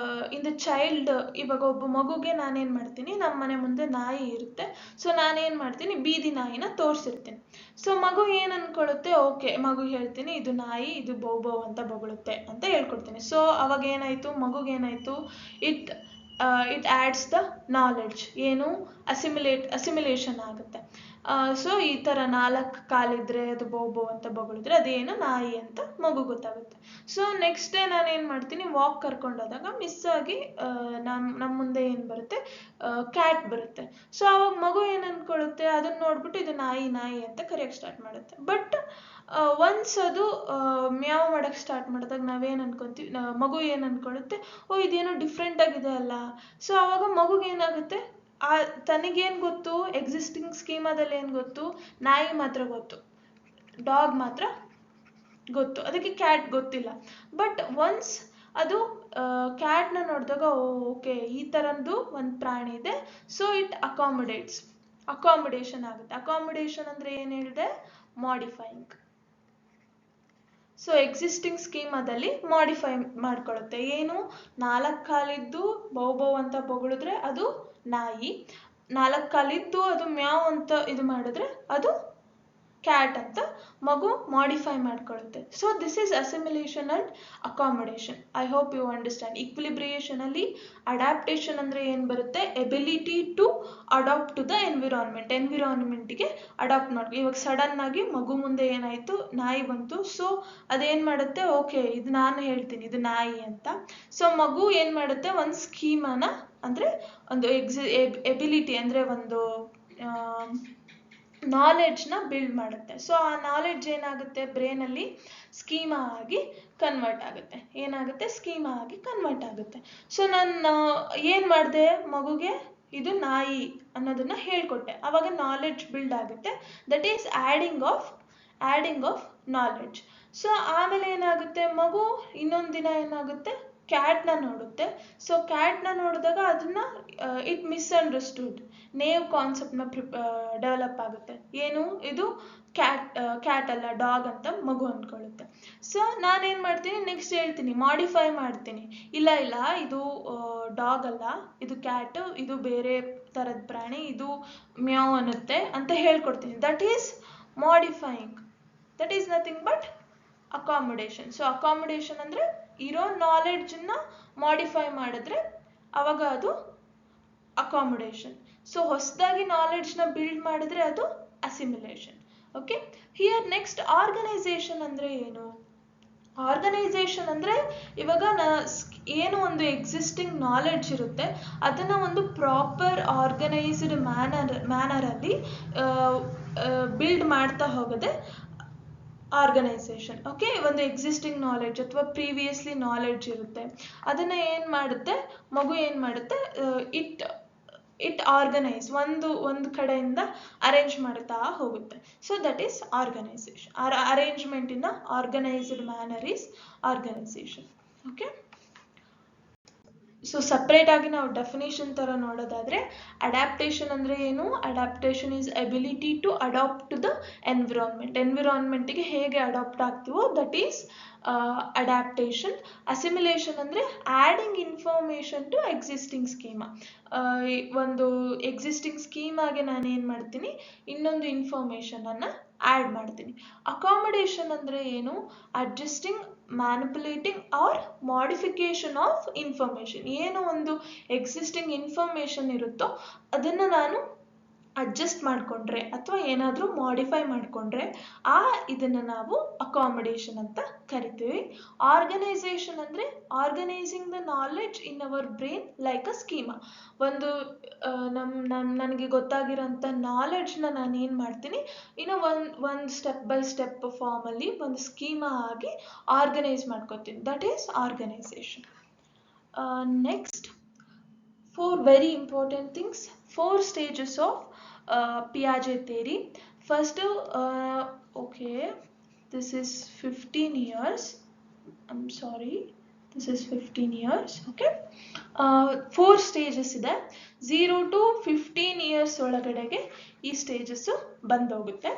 Speaker 1: in the child, ಇವಾಗ ಒಬ್ಬ ಮಗುಗೆ ನಾನೇನು ಮಾಡ್ತೀನಿ, ನಮ್ಮ ಮನೆ ಮುಂದೆ ನಾಯಿ ಇರುತ್ತೆ, ಸೊ ನಾನೇನು ಮಾಡ್ತೀನಿ, ಬೀದಿ ನಾಯಿನ ತೋರಿಸಿರ್ತೀನಿ. ಸೊ ಮಗು ಏನು ಅಂದ್ಕೊಳ್ಳುತ್ತೆ, ಓಕೆ, ಮಗು ಹೇಳ್ತೀನಿ ಇದು ನಾಯಿ, ಇದು ಬೌ ಬೌ ಅಂತ ಬೊಗಳುತ್ತೆ ಅಂತ ಹೇಳ್ಕೊಡ್ತೀನಿ. ಸೊ ಅವಾಗ ಏನಾಯಿತು, ಮಗುಗೇನಾಯಿತು, ಇಟ್ ಆ್ಯಡ್ಸ್ ದ ನಾಲೆಡ್ಜ್. ಏನು? ಅಸಿಮಿಲೇಷನ್ ಆಗುತ್ತೆ. ಸೊ ಈ ಥರ 4 ಕಾಲಿದ್ರೆ ಅದು ಬೌ ಬೌ ಅಂತ ಬೊಗಳಿದ್ರೆ ಅದೇನು, ನಾಯಿ ಅಂತ ಮಗು ಗೊತ್ತಾಗುತ್ತೆ. ಸೊ ನೆಕ್ಸ್ಟ್ ಡೇ ನಾನೇನು ಮಾಡ್ತೀನಿ, ವಾಕ್ ಕರ್ಕೊಂಡೋದಾಗ ಮಿಸ್ ಆಗಿ ನಮ್ಮ ಮುಂದೆ ಏನು ಬರುತ್ತೆ, ಕ್ಯಾಟ್ ಬರುತ್ತೆ. ಸೊ ಅವಾಗ ಮಗು ಏನು ಅಂದ್ಕೊಳ್ಳುತ್ತೆ, ಅದನ್ನ ನೋಡ್ಬಿಟ್ಟು ಇದು ನಾಯಿ ನಾಯಿ ಅಂತ ಕರೆಯೋಕ್ಕೆ ಸ್ಟಾರ್ಟ್ ಮಾಡುತ್ತೆ. ಬಟ್ ಒನ್ಸ್ ಅದು ಮ್ಯಾವ್ ಮಾಡೋಕ್ಕೆ ಸ್ಟಾರ್ಟ್ ಮಾಡಿದಾಗ ನಾವೇನು ಅನ್ಕೊತೀವಿ, ಮಗು ಏನು ಅಂದ್ಕೊಳ್ಳುತ್ತೆ, ಓ ಇದೇನೋ ಡಿಫ್ರೆಂಟ್ ಆಗಿದೆ ಅಲ್ಲ. ಸೊ ಆವಾಗ ಮಗುಗೇನಾಗುತ್ತೆ, ತನಗೇನು ಗೊತ್ತು, ಎಕ್ಸಿಸ್ಟಿಂಗ್ ಸ್ಕೀಮಾದಲ್ಲಿ ಏನು ಗೊತ್ತು, ನಾಯಿ ಮಾತ್ರ ಗೊತ್ತು, ಡಾಗ್ ಮಾತ್ರ ಗೊತ್ತು, ಅದಕ್ಕೆ ಕ್ಯಾಟ್ ಗೊತ್ತಿಲ್ಲ. ಬಟ್ ಒನ್ಸ್ ಅದು ಕ್ಯಾಟ್ನ ನೋಡಿದಾಗ ಓಕೆ ಈ ಥರದ್ದು ಒಂದು ಪ್ರಾಣಿ ಇದೆ, ಸೊ ಇಟ್ ಅಕಾಮಿಡೇಷನ್ ಆಗುತ್ತೆ. ಅಕಾಮಿಡೇಷನ್ ಅಂದರೆ ಏನು ಹೇಳಿದೆ, ಮಾಡಿಫೈಯಿಂಗ್. ಸೊ ಎಕ್ಸಿಸ್ಟಿಂಗ್ ಸ್ಕೀಮಾದಲ್ಲಿ ಮಾಡಿಫೈ ಮಾಡ್ಕೊಳ್ಳುತ್ತೆ. ಏನು? 4 ಕಾಲಿದ್ದು ಬೌ ಬೌ ಅಂತ ಬೊಗಳಿದ್ರೆ ಅದು ನಾಯಿ, 4 ಕಾಲಿದ್ದು ಅದು ಮ್ಯಾವ್ ಅಂತ ಇದು ಮಾಡಿದ್ರೆ ಅದು ಕ್ಯಾಟ್ ಅಂತ ಮಗು ಮಾಡಿಫೈ ಮಾಡ್ಕೊಳ್ಳುತ್ತೆ. So this is assimilation and accommodation. I hope you understand. Equilibration ಅಲ್ಲಿ ಅಡ್ಯಾಪ್ಟೇಷನ್ ಅಂದರೆ ಏನು ಬರುತ್ತೆ, ability to adapt to the ಎನ್ವಿರಾನ್ಮೆಂಟ್ಗೆ ಅಡಾಪ್ಟ್ ಮಾಡಿ. ಇವಾಗ ಸಡನ್ ಆಗಿ ಮಗು ಮುಂದೆ ಏನಾಯಿತು, ನಾಯಿ ಬಂತು. ಸೊ ಅದೇನು ಮಾಡುತ್ತೆ, ಓಕೆ ಇದು ನಾನು ಹೇಳ್ತೀನಿ ಇದು ನಾಯಿ ಅಂತ. ಸೊ ಮಗು ಏನು ಮಾಡುತ್ತೆ, ಒಂದು ಸ್ಕೀಮನ ಅಂದರೆ ಒಂದು ಎಬಿಲಿಟಿ ಅಂದರೆ ಒಂದು ನಾಲೆಡ್ಜ್ನ ಬಿಲ್ಡ್ ಮಾಡುತ್ತೆ. ಸೊ ಆ ನಾಲೆಡ್ಜ್ ಏನಾಗುತ್ತೆ, ಬ್ರೈನಲ್ಲಿ ಸ್ಕೀಮಾ ಆಗಿ ಕನ್ವರ್ಟ್ ಆಗುತ್ತೆ. ಏನಾಗುತ್ತೆ, ಸ್ಕೀಮಾ ಆಗಿ ಕನ್ವರ್ಟ್ ಆಗುತ್ತೆ. ಸೊ ನಾನು ಏನು ಮಾಡಿದೆ, ಮಗುಗೆ ಇದು ನಾಯಿ ಅನ್ನೋದನ್ನ ಹೇಳ್ಕೊಟ್ಟೆ, ಆವಾಗ ನಾಲೆಡ್ಜ್ ಬಿಲ್ಡ್ ಆಗುತ್ತೆ. That is adding of knowledge. So ಆಮೇಲೆ ಏನಾಗುತ್ತೆ, ಮಗು ಇನ್ನೊಂದು ದಿನ ಏನಾಗುತ್ತೆ, ಕ್ಯಾಟ್ನ ನೋಡುತ್ತೆ. ಸೊ ಕ್ಯಾಟ್ನ ನೋಡಿದಾಗ ಅದನ್ನ ಇಟ್ ಮಿಸ್ಅಂಡರ್ಸ್ಟುಡ್, ನೇವ್ ಕಾನ್ಸೆಪ್ಟ್ನ ಡೆವಲಪ್ ಆಗುತ್ತೆ. ಏನು, ಇದು ಕ್ಯಾಟ್ ಅಲ್ಲ ಡಾಗ್ ಅಂತ ಮಗು ಅಂದ್ಕೊಳ್ಳುತ್ತೆ. ಸೊ ನಾನೇನು ಮಾಡ್ತೀನಿ, ನೆಕ್ಸ್ಟ್ ಹೇಳ್ತೀನಿ, ಮಾಡಿಫೈ ಮಾಡ್ತೀನಿ, ಇಲ್ಲ ಇದು ಡಾಗ್ ಅಲ್ಲ, ಇದು ಕ್ಯಾಟು, ಇದು ಬೇರೆ ಥರದ ಪ್ರಾಣಿ, ಇದು ಮ್ಯಾವ್ ಅನ್ನುತ್ತೆ ಅಂತ ಹೇಳ್ಕೊಡ್ತೀನಿ. That is modifying. That is nothing but accommodation. So accommodation ಅಂದರೆ ಇರೋ ನಾಲೆಡ್ಜನ್ನ ಮಾಡಿಫೈ ಮಾಡಿದ್ರೆ ಅವಾಗ ಅದು ಅಕಾಮಿಡೇಷನ್. ಸೊ ಹೊಸದಾಗಿ ನಾಲೆಡ್ಜ್ನ ಬಿಲ್ಡ್ ಮಾಡಿದ್ರೆ ಅದು assimilation. Okay, here next organisation ಅಂದರೆ ಏನು? ಆರ್ಗನೈಸೇಷನ್ ಅಂದರೆ ಇವಾಗ ಏನು ಒಂದು ಎಕ್ಸಿಸ್ಟಿಂಗ್ ನಾಲೆಡ್ಜ್ ಇರುತ್ತೆ ಅದನ್ನು ಒಂದು ಪ್ರಾಪರ್ ಆರ್ಗನೈಸ್ಡ್ ಮ್ಯಾನರಲ್ಲಿ ಬಿಲ್ಡ್ ಮಾಡ್ತಾ ಹೋಗೋದೆ ಆರ್ಗನೈಸೇಷನ್. ಓಕೆ, ಒಂದು ಎಕ್ಸಿಸ್ಟಿಂಗ್ ನಾಲೆಡ್ಜ್ ಅಥವಾ ಪ್ರೀವಿಯಸ್ಲಿ ನಾಲೆಡ್ಜ್ ಇರುತ್ತೆ, ಅದನ್ನು ಏನು ಮಾಡುತ್ತೆ ಮಗು, ಏನು ಮಾಡುತ್ತೆ, ಇಟ್ ಆರ್ಗನೈಸ್ ಒಂದು ಕಡೆಯಿಂದ ಅರೇಂಜ್ ಮಾಡ್ತಾ ಹೋಗುತ್ತೆ. So that is organisation. Arrangement in organised manner is organisation. Okay, so separate ಆಗಿ ನಾವು ಡೆಫಿನೇಷನ್ ಥರ ನೋಡೋದಾದರೆ ಅಡ್ಯಾಪ್ಟೇಷನ್ ಅಂದರೆ ಏನು? Adaptation is ability to adapt to the ಎನ್ವಿರಾನ್ಮೆಂಟಿಗೆ ಹೇಗೆ ಅಡಾಪ್ಟ್ ಆಗ್ತೀವೋ ದಟ್ ಈಸ್ ಅಡ್ಯಾಪ್ಟೇಷನ್. ಅಸಿಮಿಲೇಷನ್ ಅಂದರೆ adding information to existing schema. ಒಂದು ಎಕ್ಸಿಸ್ಟಿಂಗ್ ಸ್ಕೀಮಾಗೆ ನಾನು ಏನು ಮಾಡ್ತೀನಿ, ಇನ್ನೊಂದು ಇನ್ಫಾರ್ಮೇಷನನ್ನು ಆ್ಯಡ್ ಮಾಡ್ತೀನಿ. ಅಕಾಮಡೇಷನ್ ಅಂದರೆ ಏನು? Adjusting, manipulating or modification of information. ಏನು ಒಂದು ಎಕ್ಸಿಸ್ಟಿಂಗ್ ಇನ್ಫಾರ್ಮೇಷನ್ ಇರುತ್ತೋ ಅದನ್ನು ನಾನು ಅಡ್ಜಸ್ಟ್ ಮಾಡಿಕೊಂಡ್ರೆ ಅಥವಾ ಏನಾದರೂ ಮಾಡಿಫೈ ಮಾಡಿಕೊಂಡ್ರೆ ಇದನ್ನು ನಾವು ಅಕಾಮಡೇಷನ್ ಅಂತ ಕರಿತೀವಿ. ಆರ್ಗನೈಸೇಷನ್ ಅಂದರೆ organising the knowledge in our brain like a schema. ಒಂದು ನನಗೆ ಗೊತ್ತಾಗಿರೋಂಥ ನಾಲೆಡ್ಜ್ನ ನಾನು ಏನು ಮಾಡ್ತೀನಿ, ಇನ್ನು ಒಂದು ಸ್ಟೆಪ್ ಬೈ ಸ್ಟೆಪ್ ಫಾರ್ಮಲ್ಲಿ ಒಂದು ಸ್ಕೀಮಾ ಆಗಿ ಆರ್ಗನೈಸ್ ಮಾಡ್ಕೋತೀನಿ. That is organisation. Next, 4 very important things, 4 stages of Piaget theory. First, okay, this is 15 years. I'm sorry, this is 15 years. Okay, 4 stages ಇದೆ. 0 to 15 years ಒಳಗಡೆಗೆ ಈ ಸ್ಟೇಜಸ್ ಬಂದೋಗುತ್ತೆ.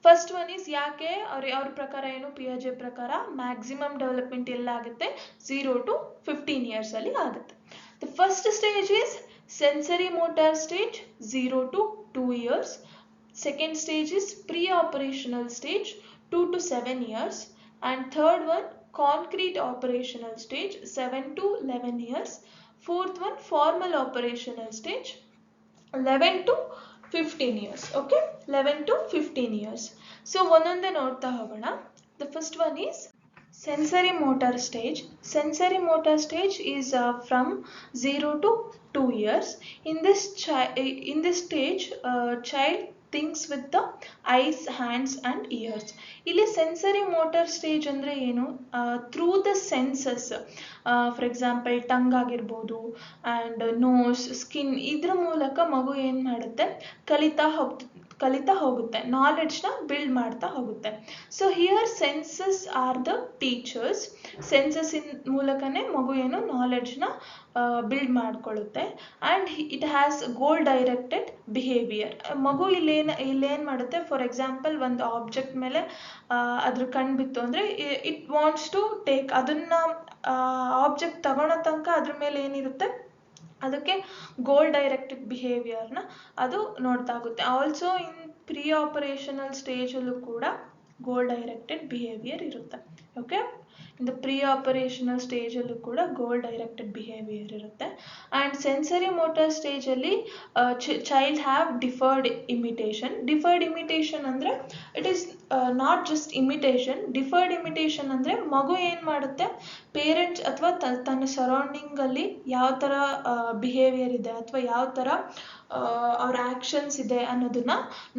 Speaker 1: ಫಸ್ಟ್ ಒನ್ ಈಸ್ ಯಾಕೆ ಅವ್ರ ಪ್ರಕಾರ ಏನು, ಪಿಯಾಜೆ ಪ್ರಕಾರ ಮ್ಯಾಕ್ಸಿಮಮ್ ಡೆವಲಪ್ಮೆಂಟ್ ಎಲ್ಲಾಗುತ್ತೆ 0 to 15 years ಅಲ್ಲಿ ಆಗುತ್ತೆ. The first stage is sensory motor stage, 0 to 2 years. Second stage is pre-operational stage, 2 to 7 years. And third one, concrete operational stage, 7 to 11 years. Fourth one, formal operational stage, 11 to 15 years. Okay, 11 to 15 years. So ಒಂದೊಂದೇ ನೋಡ್ತಾ ಹೋಗೋಣ. The first one is sensory motor stage. Sensory motor stage is from 0 to 2 years. In this stage, child thinks with the eyes, hands and ears. ಇಲ್ಲಿ sensory motor stage ಅಂದರೆ ಏನು? Through the senses, for example tongue ಆಗಿರ್ಬೋದು and nose, skin, ಇದ್ರ ಮೂಲಕ ಮಗು ಏನು ಮಾಡುತ್ತೆ, ಕಲಿತಾ ಹೋಗುತ್ತೆ, ನಾಲೆಡ್ಜ್ನ ಬಿಲ್ಡ್ ಮಾಡ್ತಾ ಹೋಗುತ್ತೆ. So here senses are the teachers. ಸೆನ್ಸಸ್ಸಿನ ಮೂಲಕನೇ ಮಗು ಏನು ನಾಲೆಡ್ಜ್ನ ಬಿಲ್ಡ್ ಮಾಡ್ಕೊಳ್ಳುತ್ತೆ. And it has goal directed behaviour. ಮಗು ಇಲ್ಲೇನು ಮಾಡುತ್ತೆ, ಫಾರ್ ಎಕ್ಸಾಂಪಲ್ ಒಂದು ಆಬ್ಜೆಕ್ಟ್ ಮೇಲೆ ಅದ್ರ ಕಣ್ಣು ಬಿತ್ತು ಅಂದರೆ ಇಟ್ ವಾಂಟ್ಸ್ ಟು ಟೇಕ್, ಅದನ್ನು ಆಬ್ಜೆಕ್ಟ್ ತಗೊಳ್ಳೋ ತನಕ ಅದ್ರ ಮೇಲೆ ಏನಿರುತ್ತೆ, ಅದಕ್ಕೆ ಗೋಲ್ ಡೈರೆಕ್ಟೆಡ್ ಬಿಹೇವಿಯರ್ನ ಅದು ನೋಡ್ತಾ ಆಗುತ್ತೆ. ಆಲ್ಸೋ ಇನ್ ಪ್ರೀ ಆಪರೇಷನಲ್ ಸ್ಟೇಜಲ್ಲೂ ಕೂಡ ಗೋಲ್ ಡೈರೆಕ್ಟೆಡ್ ಬಿಹೇವಿಯರ್ ಇರುತ್ತೆ. Okay, in the pre operational ಸ್ಟೇಜಲ್ಲೂ ಕೂಡ ಗೋಲ್ ಡೈರೆಕ್ಟೆಡ್ ಬಿಹೇವಿಯರ್ ಇರುತ್ತೆ. ಆ್ಯಂಡ್ ಸೆನ್ಸರಿ ಮೋಟರ್ ಸ್ಟೇಜಲ್ಲಿ child have deferred imitation. Deferred imitation ಅಂದರೆ it is not just imitation. Deferred imitation ಅಂದರೆ ಮಗು ಏನು ಮಾಡುತ್ತೆ, ಪೇರೆಂಟ್ಸ್ ಅಥವಾ ತನ್ನ ಸರೌಂಡಿಂಗಲ್ಲಿ ಯಾವ ಥರ ಬಿಹೇವಿಯರ್ ಇದೆ ಅಥವಾ ಯಾವ ಥರ ಅವ್ರ ಆ್ಯಕ್ಷನ್ಸ್ ಇದೆ ಅನ್ನೋದನ್ನ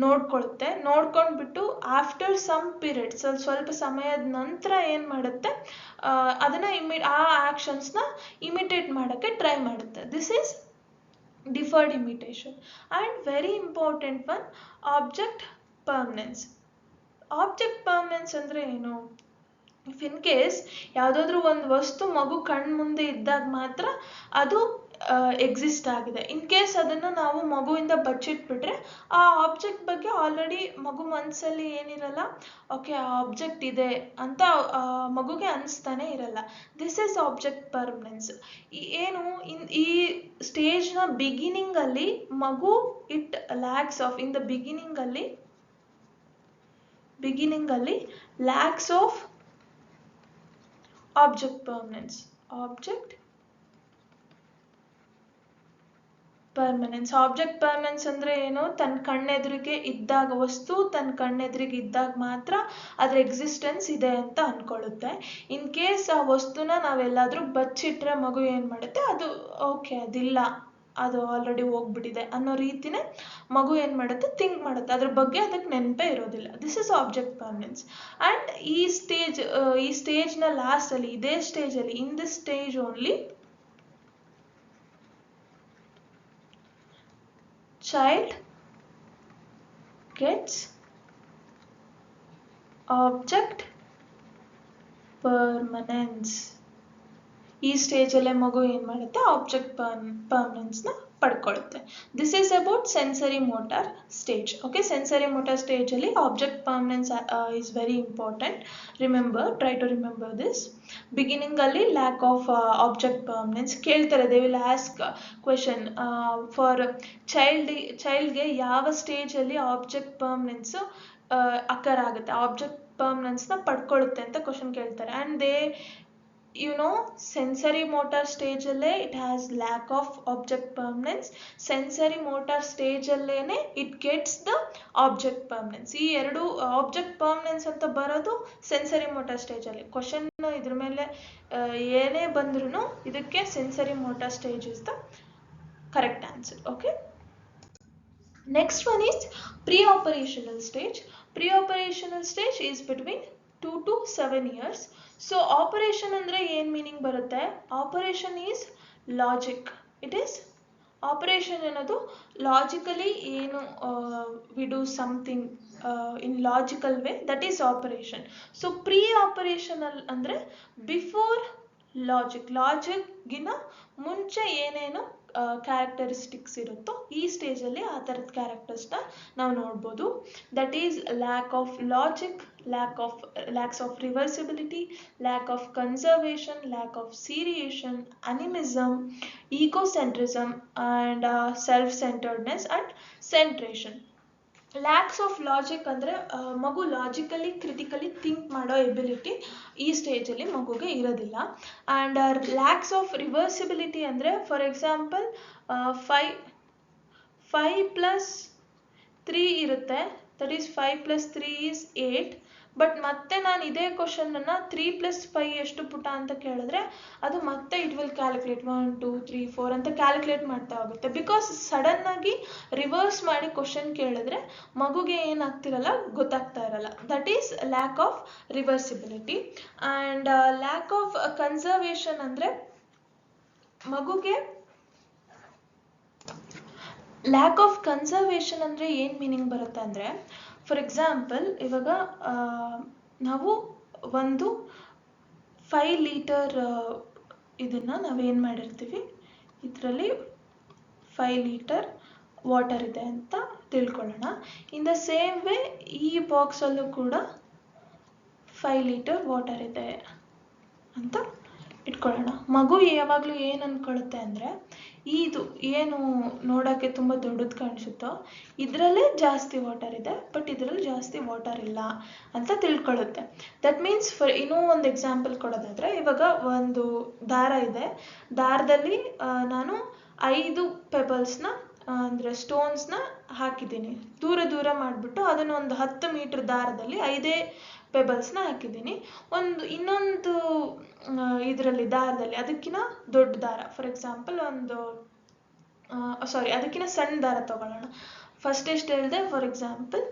Speaker 1: ನೋಡ್ಕೊಳುತ್ತೆ. ನೋಡ್ಕೊಂಡ್ಬಿಟ್ಟು ಆಫ್ಟರ್ ಸಮ್ ಪೀರಿಯಡ್, ಸ್ವಲ್ಪ ಸಮಯದ ನಂತರ ಏನು ಮಾಡುತ್ತೆ, ಅದನ್ನು ಆ ಆ್ಯಕ್ಷನ್ಸ್ನ ಇಮಿಟೇಟ್ ಮಾಡೋಕ್ಕೆ ಟ್ರೈ ಮಾಡುತ್ತೆ. This is deferred imitation. And very important one, object permanence. Object permanence ಅಂದರೆ ಏನು? ಇಫ್ ಇನ್ ಕೇಸ್ ಯಾವುದಾದ್ರೂ ಒಂದು ವಸ್ತು ಮಗು ಕಣ್ಣು ಮುಂದೆ ಇದ್ದಾಗ ಮಾತ್ರ ಅದು ಎಕ್ಸಿಸ್ಟ್ ಆಗಿದೆ. ಇನ್ ಕೇಸ್ ಅದನ್ನು ನಾವು ಮಗುವಿಂದ ಬಚ್ಚಿಟ್ಬಿಟ್ರೆ ಆ ಆಬ್ಜೆಕ್ಟ್ ಬಗ್ಗೆ ಆಲ್ರೆಡಿ ಮಗು ಮನಸ್ಸಲ್ಲಿ ಏನಿರಲ್ಲ, ಓಕೆ ಆ ಆಬ್ಜೆಕ್ಟ್ ಇದೆ ಅಂತ ಮಗುಗೆ ಅನಿಸ್ತಾನೆ ಇರಲ್ಲ. This is object permanence. ಏನು ಈ ಸ್ಟೇಜ್ನ ಬಿಗಿನಿಂಗಲ್ಲಿ ಮಗು it lacks of, in the ಬಿಗಿನಿಂಗಲ್ಲಿ lacks of object permanence. Object permanence. Object permanence ಅಂದರೆ ಏನು? ತನ್ನ ಕಣ್ಣೆದುರಿಗೆ ಇದ್ದಾಗ, ವಸ್ತು ತನ್ನ ಕಣ್ಣೆದುರಿಗೆ ಇದ್ದಾಗ ಮಾತ್ರ ಅದರ ಎಕ್ಸಿಸ್ಟೆನ್ಸ್ ಇದೆ ಅಂತ ಅಂದ್ಕೊಳ್ಳುತ್ತೆ. ಇನ್ ಕೇಸ್ ಆ ವಸ್ತುನ ನಾವೆಲ್ಲಾದರೂ ಬಚ್ಚಿಟ್ರೆ ಮಗು ಏನು ಮಾಡುತ್ತೆ, ಅದು ಓಕೆ ಅದಿಲ್ಲ, ಅದು ಆಲ್ರೆಡಿ ಹೋಗ್ಬಿಟ್ಟಿದೆ ಅನ್ನೋ ರೀತಿನೇ ಮಗು ಏನು ಮಾಡುತ್ತೆ, ಥಿಂಕ್ ಮಾಡುತ್ತೆ, ಅದ್ರ ಬಗ್ಗೆ ಅದಕ್ಕೆ ನೆನಪೇ ಇರೋದಿಲ್ಲ. This is object permanence. And ಈ ಸ್ಟೇಜ್ನ ಲಾಸ್ಟಲ್ಲಿ, ಇದೇ ಸ್ಟೇಜಲ್ಲಿ, in this stage only child gets object permanence. ಈ ಸ್ಟೇಜಲ್ಲೇ ಮಗು ಏನು ಮಾಡುತ್ತೆ, ಆಬ್ಜೆಕ್ಟ್ ಪರ್ಮನೆನ್ಸ್ನ ಪಡ್ಕೊಳ್ಳುತ್ತೆ. This is about sensory motor stage. Okay, sensory motor ಸ್ಟೇಜಲ್ಲಿ object permanence is very important. Try to remember this. Beginning ಅಲ್ಲಿ ಲ್ಯಾಕ್ ಆಫ್ ಆಬ್ಜೆಕ್ಟ್ ಪರ್ಮನೆನ್ಸ್ ಕೇಳ್ತಾರೆ. They will ask question for ಚೈಲ್ಡ್ಗೆ ಯಾವ ಸ್ಟೇಜಲ್ಲಿ ಆಬ್ಜೆಕ್ಟ್ ಪರ್ಮನೆನ್ಸ್ ಅಕರ್ ಆಗುತ್ತೆ, object ಪರ್ಮನೆನ್ಸ್ನ ಪಡ್ಕೊಳ್ಳುತ್ತೆ ಅಂತ question ಕೇಳ್ತಾರೆ. ಆ್ಯಂಡ್ ದೇ ಸೆನ್ಸರಿ ಮೋಟಾರ್ ಸ್ಟೇಜಲ್ಲೇ it has lack of object permanence. Sensory motor ಸ್ಟೇಜಲ್ಲೇನೆ it gets the object permanence. ಈ ಎರಡು ಆಬ್ಜೆಕ್ಟ್ ಪರ್ಮನೆನ್ಸ್ ಅಂತ ಬರೋದು ಸೆನ್ಸರಿ ಮೋಟಾರ್ ಸ್ಟೇಜಲ್ಲಿ. ಕ್ವಶನ್ ಇದ್ರ ಮೇಲೆ ಏನೇ ಬಂದ್ರೂ ಇದಕ್ಕೆ sensory motor stage is the correct answer. Okay, next one is pre-operational stage. Pre-operational stage is between 2 to 7 years. So operation andre ಏನು ಮೀನಿಂಗ್ ಬರುತ್ತೆ, operation is logic. It is operation ಅನ್ನೋದು logically ಏನು we do something in logical way, that is operation. So pre operational ಅಂದರೆ before ಲಾಜಿಕ್ಗಿನ ಮುಂಚೆ ಏನೇನು characteristics ಇರುತ್ತೋ ಈ ಸ್ಟೇಜಲ್ಲಿ ಆ ಥರದ ಕ್ಯಾರೆಕ್ಟರ್ಸ್ನ ನಾವು ನೋಡ್ಬೋದು. That is lack of logic, lacks of reversibility, lack of conservation, lack of seriation, animism, egocentrism and self centredness and centration. Lacks of logic ಅಂದರೆ ಮಗು ಲಾಜಿಕಲಿ ಕ್ರಿಟಿಕಲಿ ಥಿಂಕ್ ಮಾಡೋ ಎಬಿಲಿಟಿ ಈ ಸ್ಟೇಜಲ್ಲಿ ಮಗುಗೆ ಇರೋದಿಲ್ಲ. ಆ್ಯಂಡ್ ಲ್ಯಾಕ್ಸ್ ಆಫ್ ರಿವರ್ಸಿಬಿಲಿಟಿ ಅಂದರೆ for example 5 + 3 ಇರುತ್ತೆ, that is 5 + 3 is 8. But ಮತ್ತೆ ನಾನು ಇದೇ ಕ್ವಶನನ್ನು 3 + 5 ಎಷ್ಟು ಪುಟ ಅಂತ ಕೇಳಿದ್ರೆ ಅದು ಮತ್ತೆ ಇಟ್ ವಿಲ್ ಕ್ಯಾಲ್ಕುಲೇಟ್ 1 2 3 4 ಅಂತ ಕ್ಯಾಲ್ಕುಲೇಟ್ ಮಾಡ್ತಾ ಹೋಗುತ್ತೆ. ಬಿಕಾಸ್ ಸಡನ್ನಾಗಿ ರಿವರ್ಸ್ ಮಾಡಿ ಕ್ವಶನ್ ಕೇಳಿದ್ರೆ ಮಗುಗೆ ಏನಾಗ್ತಿರಲ್ಲ, ಗೊತ್ತಾಗ್ತಾ ಇರಲ್ಲ. That is lack of reversibility. And lack of conservation ಅಂದರೆ ಮಗುಗೆ ಲ್ಯಾಕ್ ಆಫ್ ಕನ್ಸರ್ವೇಷನ್ ಅಂದರೆ ಏನು ಮೀನಿಂಗ್ ಬರುತ್ತೆ ಅಂದರೆ, ಫಾರ್ ಎಕ್ಸಾಂಪಲ್ ಇವಾಗ ನಾವು ಒಂದು 5 ಲೀಟರ್ ಇದನ್ನು ನಾವೇನು ಮಾಡಿರ್ತೀವಿ, ಇದರಲ್ಲಿ 5 ಲೀಟರ್ ವಾಟರ್ ಇದೆ ಅಂತ ತಿಳ್ಕೊಳ್ಳೋಣ. ಇನ್ ದ ಸೇಮ್ ವೇ ಈ ಬಾಕ್ಸಲ್ಲೂ ಕೂಡ 5 ಲೀಟರ್ ವಾಟರ್ ಇದೆ ಅಂತ ಇಟ್ಕೊಳ್ಳೋಣ. ಮಗು ಯಾವಾಗಲೂ ಏನು ಅಂದ್ಕೊಳ್ಳುತ್ತೆ ಅಂದರೆ, ಇದು ಏನು ನೋಡೋಕ್ಕೆ ತುಂಬ ದೊಡ್ಡದು ಕಾಣಿಸುತ್ತೋ ಇದರಲ್ಲೇ ಜಾಸ್ತಿ ವಾಟರ್ ಇದೆ, ಬಟ್ ಇದರಲ್ಲಿ ಜಾಸ್ತಿ ವಾಟರ್ ಇಲ್ಲ ಅಂತ ತಿಳ್ಕೊಳ್ಳುತ್ತೆ. ದಟ್ ಮೀನ್ಸ್ ಇನ್ನೂ ಒಂದು ಎಕ್ಸಾಂಪಲ್ ಕೊಡೋದಾದರೆ, ಇವಾಗ ಒಂದು ದಾರ ಇದೆ, ದಾರದಲ್ಲಿ ನಾನು 5 ಪೆಬಲ್ಸ್ನ ಅಂದರೆ ಸ್ಟೋನ್ಸ್ನ ಹಾಕಿದ್ದೀನಿ. ದೂರ ಮಾಡಿಬಿಟ್ಟು ಅದನ್ನು ಒಂದು 10 ಮೀಟ್ರ್ ದಾರದಲ್ಲಿ 5 ಪೆಬಲ್ಸ್ನ ಹಾಕಿದ್ದೀನಿ. ಇನ್ನೊಂದು ಇದರಲ್ಲಿ ದಾರದಲ್ಲಿ ಅದಕ್ಕಿಂತ ದೊಡ್ಡ ದಾರ, ಫಾರ್ ಎಕ್ಸಾಂಪಲ್ ಅದಕ್ಕಿಂತ ಸಣ್ಣ ದಾರ ತಗೊಳ್ಳೋಣ. ಫಸ್ಟ್ ಎಷ್ಟು ಹೇಳಿದೆ, ಫಾರ್ ಎಕ್ಸಾಂಪಲ್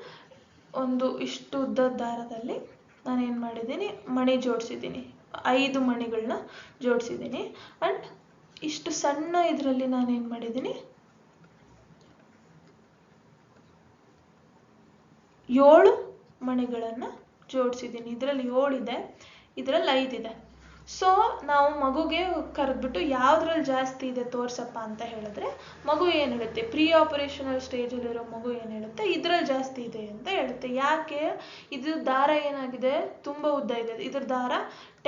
Speaker 1: ಒಂದು ಇಷ್ಟು ಉದ್ದದ ದಾರದಲ್ಲಿ ನಾನೇನು ಮಾಡಿದ್ದೀನಿ, ಮಣಿ ಜೋಡಿಸಿದ್ದೀನಿ, 5 ಮಣಿಗಳನ್ನ ಜೋಡಿಸಿದ್ದೀನಿ. ಆ್ಯಂಡ್ ಇಷ್ಟು ಸಣ್ಣ ಇದರಲ್ಲಿ ನಾನೇನು ಮಾಡಿದ್ದೀನಿ, 7 ಮಣಿಗಳನ್ನು ಜೋಡಿಸಿದ್ದೀನಿ. ಇದರಲ್ಲಿ 7 ಇದೆ, ಇದರಲ್ಲಿ 5 ಇದೆ. ಸೊ ನಾವು ಮಗುಗೆ ಕರೆದ್ಬಿಟ್ಟು ಯಾವುದ್ರಲ್ಲಿ ಜಾಸ್ತಿ ಇದೆ ತೋರ್ಸಪ್ಪ ಅಂತ ಹೇಳಿದ್ರೆ ಮಗು ಏನು ಹೇಳುತ್ತೆ, ಪ್ರೀ ಆಪರೇಷನಲ್ ಸ್ಟೇಜಲ್ಲಿರೋ ಮಗು ಏನು ಹೇಳುತ್ತೆ, ಇದರಲ್ಲಿ ಜಾಸ್ತಿ ಇದೆ ಅಂತ ಹೇಳುತ್ತೆ. ಯಾಕೆ, ಇದು ದಾರ ಏನಾಗಿದೆ, ತುಂಬ ಉದ್ದ ಇದೆ, ಇದ್ರ ದಾರ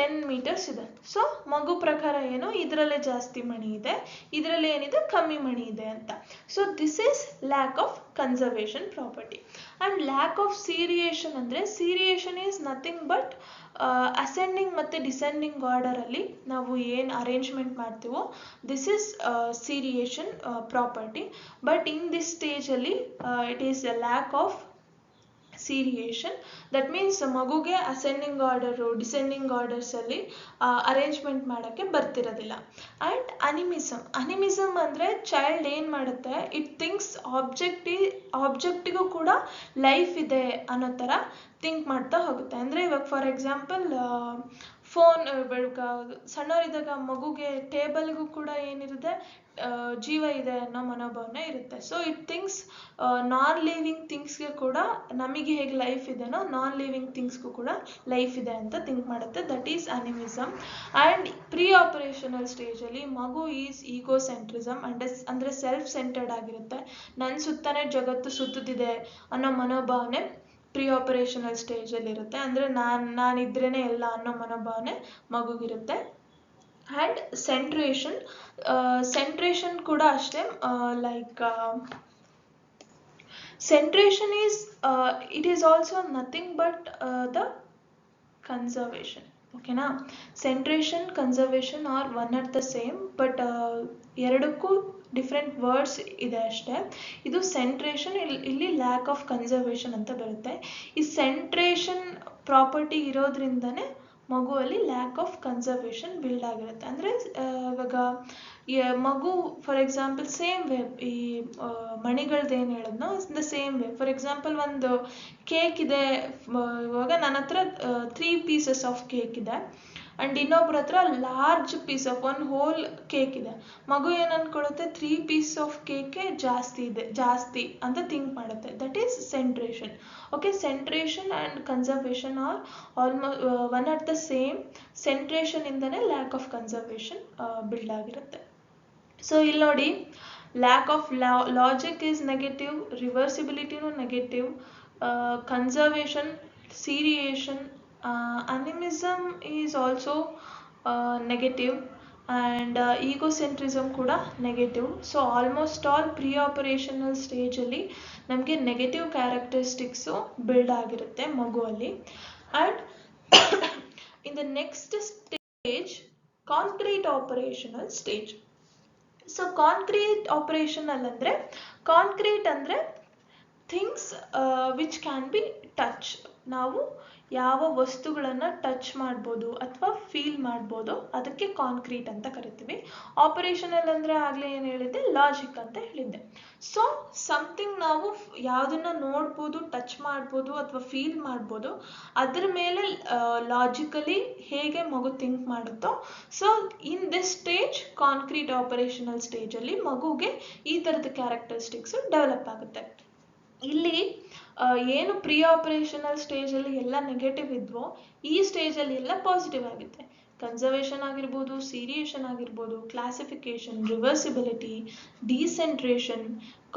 Speaker 1: 10 ಮೀಟರ್ಸ್ ಇದೆ. ಸೊ ಮಗು ಪ್ರಕಾರ ಏನು, ಇದರಲ್ಲೇ ಜಾಸ್ತಿ ಮಣಿ ಇದೆ, ಇದರಲ್ಲಿ ಏನಿದೆ ಕಮ್ಮಿ ಮಣಿ ಇದೆ ಅಂತ. So this is lack of conservation property. And lack of seriation ಅಂದರೆ, seriation is nothing but ascending ಮತ್ತು ಡಿಸೆಂಡಿಂಗ್ ಆರ್ಡರಲ್ಲಿ ನಾವು ಏನು ಅರೇಂಜ್ಮೆಂಟ್ ಮಾಡ್ತೀವೋ this is seriation property. But in this ಸ್ಟೇಜಲ್ಲಿ it is a lack of seriation. That means ಮಗುಗೆ ascending order descending ಆರ್ಡರ್ಸಲ್ಲಿ arrangement ಮಾಡೋಕ್ಕೆ ಬರ್ತಿರೋದಿಲ್ಲ. ಆ್ಯಂಡ್ ಅನಿಮಿಸಮ್ ಅಂದರೆ ಚೈಲ್ಡ್ ಏನು ಮಾಡುತ್ತೆ, ಇಟ್ ಥಿಂಕ್ಸ್ ಆಬ್ಜೆಕ್ಟಿಗೂ ಕೂಡ ಲೈಫ್ ಇದೆ ಅನ್ನೋ ಥರ ಥಿಂಕ್ ಮಾಡ್ತಾ ಹೋಗುತ್ತೆ. ಅಂದರೆ ಇವಾಗ ಫಾರ್ ಎಕ್ಸಾಂಪಲ್ ಫೋನ್ ಸಣ್ಣವರಿದ್ದಾಗ ಮಗುಗೆ ಟೇಬಲ್ಗೂ ಕೂಡ ಏನಿರುತ್ತೆ, ಜೀವ ಇದೆ ಅನ್ನೋ ಮನೋಭಾವನೆ ಇರುತ್ತೆ. So it things non living ಥಿಂಗ್ಸ್ಗೆ ಕೂಡ ನಮಗೆ ಹೇಗೆ ಲೈಫ್ ಇದೆನೋ ನಾನ್ ಲಿವಿಂಗ್ ಥಿಂಗ್ಸ್ಗೂ ಕೂಡ ಲೈಫ್ ಇದೆ ಅಂತ ಥಿಂಕ್ ಮಾಡುತ್ತೆ. That is animism. And pre operational ಸ್ಟೇಜಲ್ಲಿ ಮಗು ಈಸ್ ಈಗೋಸೆಂಟ್ರಿಸಮ್ ಅಂದರೆ ಸೆಲ್ಫ್ ಸೆಂಟರ್ಡ್ ಆಗಿರುತ್ತೆ. ನನ್ನ ಸುತ್ತನೇ ಜಗತ್ತು ಸುತ್ತುತ್ತಿದೆ ಅನ್ನೋ ಮನೋಭಾವನೆ ಪ್ರೀ ಆಪರೇಷನಲ್ ಸ್ಟೇಜಲ್ಲಿರುತ್ತೆ. ಅಂದರೆ ನಾನಿದ್ರೇ ಎಲ್ಲ ಅನ್ನೋ ಮನೋಭಾವನೆ ಮಗುಗಿರುತ್ತೆ. ಆ್ಯಂಡ್ ಸೆಂಟ್ರೇಷನ್ ಕೂಡ ಅಷ್ಟೇ. Like centration is it is also nothing but the conservation. ಓಕೆನಾ? Centration conservation are one at the same, but ಎರಡಕ್ಕೂ ಡಿಫ್ರೆಂಟ್ ವರ್ಡ್ಸ್ ಇದೆ ಅಷ್ಟೇ. ಇದು ಸೆಂಟ್ರೇಷನ್, ಇಲ್ಲಿ ಲ್ಯಾಕ್ ಆಫ್ ಕನ್ಸರ್ವೇಷನ್ ಅಂತ ಬರುತ್ತೆ. ಈ ಸೆಂಟ್ರೇಷನ್ ಪ್ರಾಪರ್ಟಿ ಇರೋದ್ರಿಂದನೇ ಮಗುವಲ್ಲಿ ಲ್ಯಾಕ್ ಆಫ್ ಕನ್ಸರ್ವೇಷನ್ ಬಿಲ್ಡ್ ಆಗಿರುತ್ತೆ. ಅಂದರೆ ಇವಾಗ ಮಗು ಫಾರ್ ಎಕ್ಸಾಂಪಲ್ ಸೇಮ್ ವೇ ಈ ಮಣಿಗಳ್ದು ಏನು ಹೇಳಿದ್ನೋ the same way. For example ಒಂದು ಕೇಕ್ ಇದೆ, ಇವಾಗ ನನ್ನ ಹತ್ರ 3 pieces ಆಫ್ ಕೇಕ್ ಇದೆ ಆ್ಯಂಡ್ ಇನ್ನೊಬ್ರ ಹತ್ರ large piece of one whole cake ಇದೆ. ಮಗು ಏನು ಅಂದ್ಕೊಳ್ಳುತ್ತೆ, 3 pieces ಆಫ್ ಕೇಕೆ ಜಾಸ್ತಿ ಅಂತ ಥಿಂಕ್ ಮಾಡುತ್ತೆ. That is centration. Okay, centration and conservation are almost one at the same. Centration ಇಂದನೇ ಲ್ಯಾಕ್ ಆಫ್ ಕನ್ಸರ್ವೇಷನ್ ಬಿಲ್ಡ್ ಆಗಿರುತ್ತೆ. ಸೊ ಇಲ್ಲಿ ನೋಡಿ, lack of logic is negative, ರಿವರ್ಸಿಬಿಲಿಟಿನೂ negative, conservation, seriation, animism is also negative, and egocentrism ಕೂಡ negative. So almost all pre operational ಸ್ಟೇಜಲ್ಲಿ ನಮಗೆ negative characteristics build ಆಗಿರುತ್ತೆ ಮಗುವಲ್ಲಿ. And in the next stage, concrete operational stage. So concrete operational ಅಂದರೆ, concrete ಅಂದರೆ things which can be touch. ನಾವು ಯಾವ ವಸ್ತುಗಳನ್ನು ಟಚ್ ಮಾಡ್ಬೋದು ಅಥವಾ ಫೀಲ್ ಮಾಡ್ಬೋದು, ಅದಕ್ಕೆ ಕಾಂಕ್ರೀಟ್ ಅಂತ ಕರಿತೀವಿ. ಆಪರೇಷನಲ್ ಅಂದರೆ ಆಗಲೇ ಏನು ಹೇಳಿದ್ದೆ, ಲಾಜಿಕ್ ಅಂತ ಹೇಳಿದ್ದೆ. ಸೊ ಸಮಥಿಂಗ್ ನಾವು ಯಾವುದನ್ನು ನೋಡ್ಬೋದು, ಟಚ್ ಮಾಡ್ಬೋದು ಅಥವಾ ಫೀಲ್ ಮಾಡ್ಬೋದು, ಅದ್ರ ಮೇಲೆ ಲಾಜಿಕಲಿ ಹೇಗೆ ಮಗು ಥಿಂಕ್ ಮಾಡುತ್ತೋ. So in this stage, concrete operational ಸ್ಟೇಜಲ್ಲಿ ಮಗುಗೆ ಈ ಥರದ ಕ್ಯಾರೆಕ್ಟರಿಸ್ಟಿಕ್ಸು ಡೆವಲಪ್ ಆಗುತ್ತೆ. ಇಲ್ಲಿ ಏನು ಪ್ರೀ ಆಪರೇಷನಲ್ ಸ್ಟೇಜಲ್ಲಿ ಎಲ್ಲ ನೆಗೆಟಿವ್ ಇದ್ವೋ, ಈ ಸ್ಟೇಜಲ್ಲಿ ಎಲ್ಲ ಪಾಸಿಟಿವ್ ಆಗುತ್ತೆ. ಕನ್ಸರ್ವೇಷನ್ ಆಗಿರ್ಬೋದು, ಸೀರಿಯೇಷನ್ ಆಗಿರ್ಬೋದು, classification, reversibility, decentration,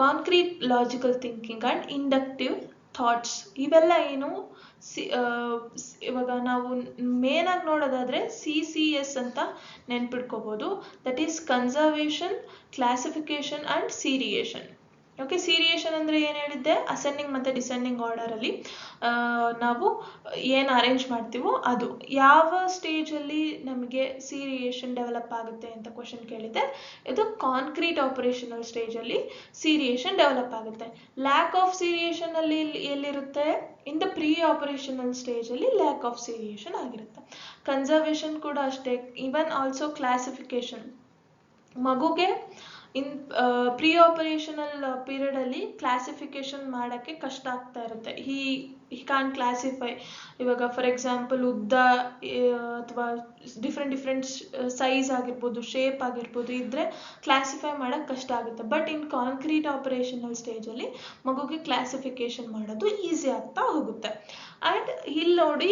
Speaker 1: concrete logical thinking and inductive thoughts, ಇವೆಲ್ಲ ಏನು ಇವಾಗ ನಾವು ಮೇನಾಗಿ ನೋಡೋದಾದರೆ CCS ಅಂತ ನೆನ್ಪಿಟ್ಕೋಬೋದು. That is conservation, classification and seriation. Okay, seriation ಅಂದರೆ ಏನು ಹೇಳಿದ್ದೆ, ಅಸೆಂಡಿಂಗ್ ಮತ್ತು ಡಿಸೆಂಡಿಂಗ್ ಆರ್ಡರಲ್ಲಿ ನಾವು ಏನು ಅರೇಂಜ್ ಮಾಡ್ತೀವೋ ಅದು. ಯಾವ ಸ್ಟೇಜಲ್ಲಿ ನಮಗೆ ಸೀರಿಯೇಷನ್ ಡೆವಲಪ್ ಆಗುತ್ತೆ ಅಂತ ಕ್ವಶನ್ ಕೇಳಿದ್ದೆ. ಇದು ಕಾಂಕ್ರೀಟ್ ಆಪರೇಷನಲ್ ಸ್ಟೇಜಲ್ಲಿ ಸೀರಿಯೇಷನ್ ಡೆವಲಪ್ ಆಗುತ್ತೆ. ಲ್ಯಾಕ್ ಆಫ್ ಸೀರಿಯೇಷನಲ್ಲಿ ಎಲ್ಲಿರುತ್ತೆ, ಇನ್ ದ ಪ್ರೀ ಆಪರೇಷನಲ್ ಸ್ಟೇಜಲ್ಲಿ ಲ್ಯಾಕ್ ಆಫ್ ಸೀರಿಯೇಷನ್ ಆಗಿರುತ್ತೆ. ಕನ್ಸರ್ವೇಷನ್ ಕೂಡ ಅಷ್ಟೇ. ಈವನ್ ಆಲ್ಸೋ ಕ್ಲಾಸಿಫಿಕೇಷನ್, ಮಗುಗೆ ಇನ್ ಪ್ರೀ ಆಪರೇಷನಲ್ ಪೀರಿಯಡಲ್ಲಿ ಕ್ಲಾಸಿಫಿಕೇಷನ್ ಮಾಡೋಕ್ಕೆ ಕಷ್ಟ ಆಗ್ತಾ ಇರುತ್ತೆ. He can classify. ಇವಾಗ ಫಾರ್ ಎಕ್ಸಾಂಪಲ್ ಉದ್ದ ಅಥವಾ ಡಿಫ್ರೆಂಟ್ ಸೈಜ್ ಆಗಿರ್ಬೋದು, ಶೇಪ್ ಆಗಿರ್ಬೋದು ಇದ್ದರೆ ಕ್ಲಾಸಿಫೈ ಮಾಡೋಕ್ಕೆ ಕಷ್ಟ ಆಗುತ್ತೆ. ಬಟ್ ಇನ್ ಕಾಂಕ್ರೀಟ್ ಆಪರೇಷನಲ್ ಸ್ಟೇಜಲ್ಲಿ ಮಗುಗೆ ಕ್ಲಾಸಿಫಿಕೇಷನ್ ಮಾಡೋದು ಈಸಿ ಆಗ್ತಾ ಹೋಗುತ್ತೆ. ಆ್ಯಂಡ್ ಇಲ್ಲಿ ನೋಡಿ,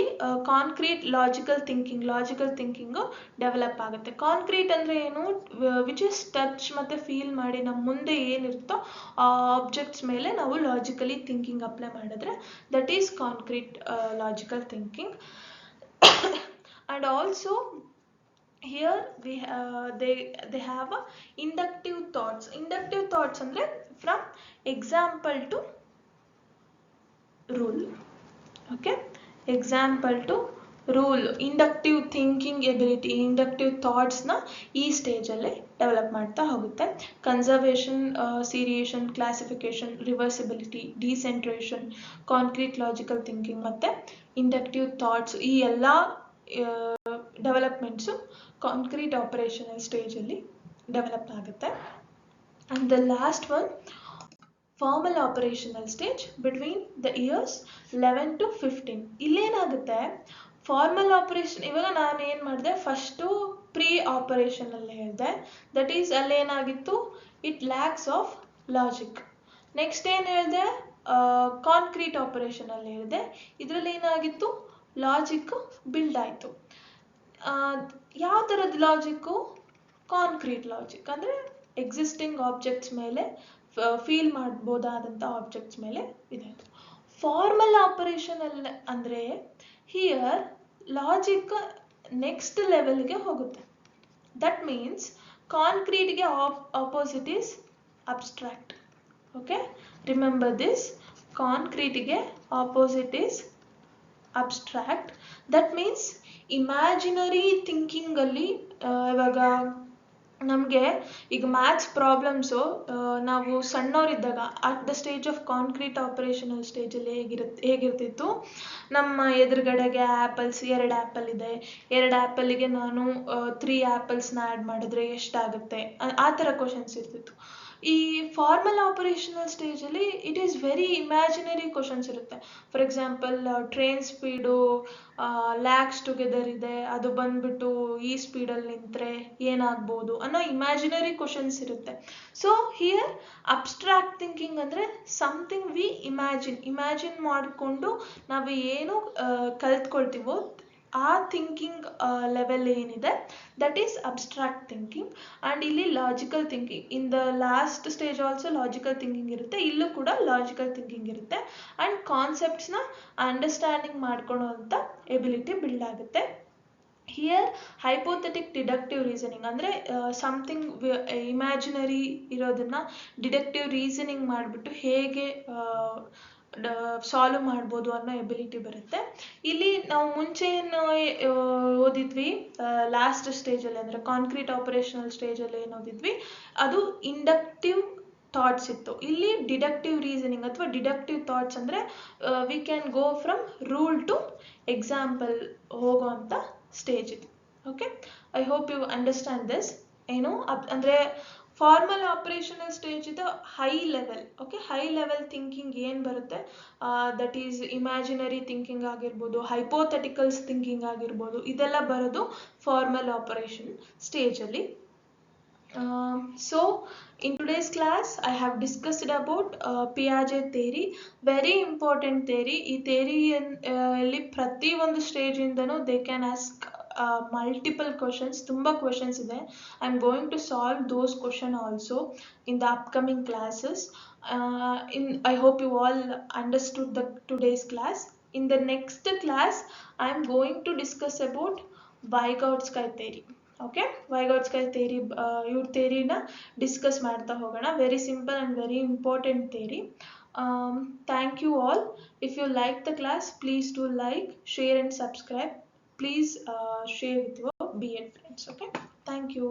Speaker 1: ಕಾಂಕ್ರೀಟ್ ಲಾಜಿಕಲ್ ಥಿಂಕಿಂಗು ಡೆವಲಪ್ ಆಗುತ್ತೆ. ಕಾಂಕ್ರೀಟ್ ಅಂದರೆ ಏನು, ವಿಚ್ ಇಸ್ ಟಚ್ ಮತ್ತು ಫೀಲ್ ಮಾಡಿ ನಮ್ಮ ಮುಂದೆ ಏನಿರುತ್ತೋ ಆ ಆಬ್ಜೆಕ್ಟ್ಸ್ ಮೇಲೆ ನಾವು ಲಾಜಿಕಲಿ ಥಿಂಕಿಂಗ್ ಅಪ್ಲೈ ಮಾಡಿದ್ರೆ that is concrete logical thinking. And also here they have a inductive thoughts ಅಂದರೆ from example to rule. Okay, example to rule, inductive thinking ability, inductive ಥಾಟ್ಸ್ನ ಈ ಸ್ಟೇಜಲ್ಲೇ ಡೆವಲಪ್ ಮಾಡ್ತಾ ಹೋಗುತ್ತೆ. Conservation, seriation, classification, reversibility, decentration, concrete logical thinking ಮತ್ತು inductive thoughts, ಈ ಎಲ್ಲ developments concrete operational ಸ್ಟೇಜಲ್ಲಿ ಡೆವಲಪ್ ಆಗುತ್ತೆ. And the last one, formal operational stage between the years 11 to 15. ಇಲ್ಲೇನಾಗುತ್ತೆ, ಫಾರ್ಮಲ್ ಆಪರೇಷನ್ ಇವಾಗ ನಾನು ಏನು ಮಾಡಿದೆ, ಫಸ್ಟು ಪ್ರೀ ಆಪರೇಷನ್ ಅಲ್ಲಿ ಹೇಳಿದೆ, ದಟ್ ಈಸ್ ಅಲ್ಲಿ ಏನಾಗಿತ್ತು, it lacks of logic. Next ಏನು ಹೇಳಿದೆ, ಕಾನ್ಕ್ರೀಟ್ ಆಪರೇಷನ್ ಅಲ್ಲಿ ಹೇಳಿದೆ, ಇದರಲ್ಲಿ ಏನಾಗಿತ್ತು, ಲಾಜಿಕ್ ಬಿಲ್ಡ್ ಆಯಿತು. ಯಾವ ಥರದ ಲಾಜಿಕ್ಕು, ಕಾನ್ಕ್ರೀಟ್ ಲಾಜಿಕ್ ಅಂದರೆ ಎಕ್ಸಿಸ್ಟಿಂಗ್ ಆಬ್ಜೆಕ್ಟ್ಸ್ ಮೇಲೆ ಫೀಲ್ ಮಾಡ್ಬೋದಾದಂಥ ಆಬ್ಜೆಕ್ಟ್ಸ್ ಮೇಲೆ ಇದೆ. ಫಾರ್ಮಲ್ ಆಪರೇಷನ್ ಅಲ್ಲಿ ಅಂದರೆ ಹಿಯರ್ ಲಾಜಿಕ್ ನೆಕ್ಸ್ಟ್ ಲೆವೆಲ್ಗೆ ಹೋಗುತ್ತೆ. ದಟ್ ಮೀನ್ಸ್ ಕಾನ್ಕ್ರೀಟ್ಗೆ opposite is abstract. Okay, remember this, ಕಾನ್ಕ್ರೀಟ್ಗೆ opposite is abstract. That means imaginary ಥಿಂಕಿಂಗಲ್ಲಿ ಇವಾಗ ನಮಗೆ ಈಗ ಮ್ಯಾಥ್ಸ್ ಪ್ರಾಬ್ಲಮ್ಸು ನಾವು ಸಣ್ಣವರಿದ್ದಾಗ at the stage of concrete operational ಸ್ಟೇಜಲ್ಲಿ ಹೇಗಿರ್ತಿತ್ತು, ನಮ್ಮ ಎದುರುಗಡೆಗೆ ಆ್ಯಪಲ್ಸ್ 2 ಆ್ಯಪಲ್ ಇದೆ, 2 ಆ್ಯಪಲ್ಲಿಗೆ ನಾನು 3 ಆ್ಯಪಲ್ಸ್ನ ಆ್ಯಡ್ ಮಾಡಿದ್ರೆ ಎಷ್ಟಾಗುತ್ತೆ, ಆ ಥರ ಕ್ವಶನ್ಸ್ ಇರ್ತಿತ್ತು. ಈ ಫಾರ್ಮಲ್ ಆಪರೇಷನಲ್ ಸ್ಟೇಜಲ್ಲಿ it is very imaginary questions ಇರುತ್ತೆ. For example train speed lacks together ಇದೆ, ಅದು ಬಂದ್ಬಿಟ್ಟು ಈ ಸ್ಪೀಡಲ್ಲಿ ನಿಂತರೆ ಏನಾಗ್ಬೋದು ಅನ್ನೋ ಇಮ್ಯಾಜಿನರಿ ಕ್ವಶನ್ಸ್ ಇರುತ್ತೆ. ಸೊ ಹಿಯರ್ ಅಬ್ಸ್ಟ್ರಾಕ್ಟ್ ಥಿಂಕಿಂಗ್ ಅಂದರೆ ಸಮಥಿಂಗ್ ವಿ ಇಮ್ಯಾಜಿನ್ ಮಾಡಿಕೊಂಡು ನಾವು ಏನು ಕಲ್ತ್ಕೊಳ್ತೀವೋ ಆ ಥಿಂಕಿಂಗ್ ಲೆವೆಲ್ ಏನಿದೆ, that is abstract thinking. And ಇಲ್ಲಿ logical thinking, in the last stage also logical thinking ಇರುತ್ತೆ, ಇಲ್ಲೂ ಕೂಡ ಲಾಜಿಕಲ್ ಥಿಂಕಿಂಗ್ ಇರುತ್ತೆ. ಆ್ಯಂಡ್ ಕಾನ್ಸೆಪ್ಟ್ಸ್ನ ಅಂಡರ್ಸ್ಟ್ಯಾಂಡಿಂಗ್ ಮಾಡ್ಕೊಳ್ಳೋವಂಥ ಎಬಿಲಿಟಿ ಬಿಲ್ಡ್ ಆಗುತ್ತೆ. ಹಿಯರ್ ಹೈಪೋಥೆಟಿಕ್ ಡಿಡಕ್ಟಿವ್ ರೀಸನಿಂಗ್ ಅಂದರೆ ಸಮಥಿಂಗ್ ಇಮ್ಯಾಜಿನರಿ ಇರೋದನ್ನು ಡಿಡಕ್ಟಿವ್ ರೀಸನಿಂಗ್ ಮಾಡಿಬಿಟ್ಟು ಹೇಗೆ ಸಾಲ್ವ್ ಮಾಡ್ಬೋದು ಅನ್ನೋ ಎಬಿಲಿಟಿ ಬರುತ್ತೆ. ಇಲ್ಲಿ ನಾವು ಮುಂಚೆ ಏನು ಓದಿದ್ವಿ ಲಾಸ್ಟ್ ಸ್ಟೇಜಲ್ಲಿ ಅಂದರೆ ಕಾನ್ಕ್ರೀಟ್ ಆಪರೇಷನಲ್ ಸ್ಟೇಜಲ್ಲಿ ಏನು ಓದಿದ್ವಿ, ಅದು ಇಂಡಕ್ಟಿವ್ ಥಾಟ್ಸ್ ಇತ್ತು. ಇಲ್ಲಿ ಡಿಡಕ್ಟಿವ್ ರೀಸನಿಂಗ್ ಅಥವಾ ಡಿಡಕ್ಟಿವ್ ಥಾಟ್ಸ್ ಅಂದರೆ we can go from rule to example ಹೋಗೋವಂಥ ಸ್ಟೇಜ್ ಇದು. Okay, I hope you understand this. ಏನು ಅಂದರೆ ಫಾರ್ಮಲ್ ಆಪರೇಷನಲ್ ಸ್ಟೇಜ್ ಇದು high level. Okay, high level thinking ಏನು ಬರುತ್ತೆ, ದಟ್ ಈಸ್ ಇಮ್ಯಾಜಿನರಿ ಥಿಂಕಿಂಗ್ ಆಗಿರ್ಬೋದು, ಹೈಪೋಥೆಟಿಕಲ್ಸ್ ಥಿಂಕಿಂಗ್ ಆಗಿರ್ಬೋದು, ಇದೆಲ್ಲ ಬರೋದು ಫಾರ್ಮಲ್ ಆಪರೇಷನ್ ಸ್ಟೇಜಲ್ಲಿ. So in today's class I have discussed about Piaget theory, very important theory. ಈ theory ಅಲ್ಲಿ ಪ್ರತಿ ಒಂದು stage ಇಂದನೂ they can ask multiple questions, ತುಂಬಾ questions ಇದೆ. I am going to solve those questions also in the upcoming classes. I hope you all understood the today's class. In the next class I am going to discuss about Vygotsky theory. Okay, Vygotsky theory, ಇವ್ರ ಥಿಯರಿನ discuss ಮಾಡ್ತಾ ಹೋಗೋಣ. Very simple and very important theory. Thank you all. If you like the class, please do like, share and subscribe. Please share with your BEd friends. Okay, thank you.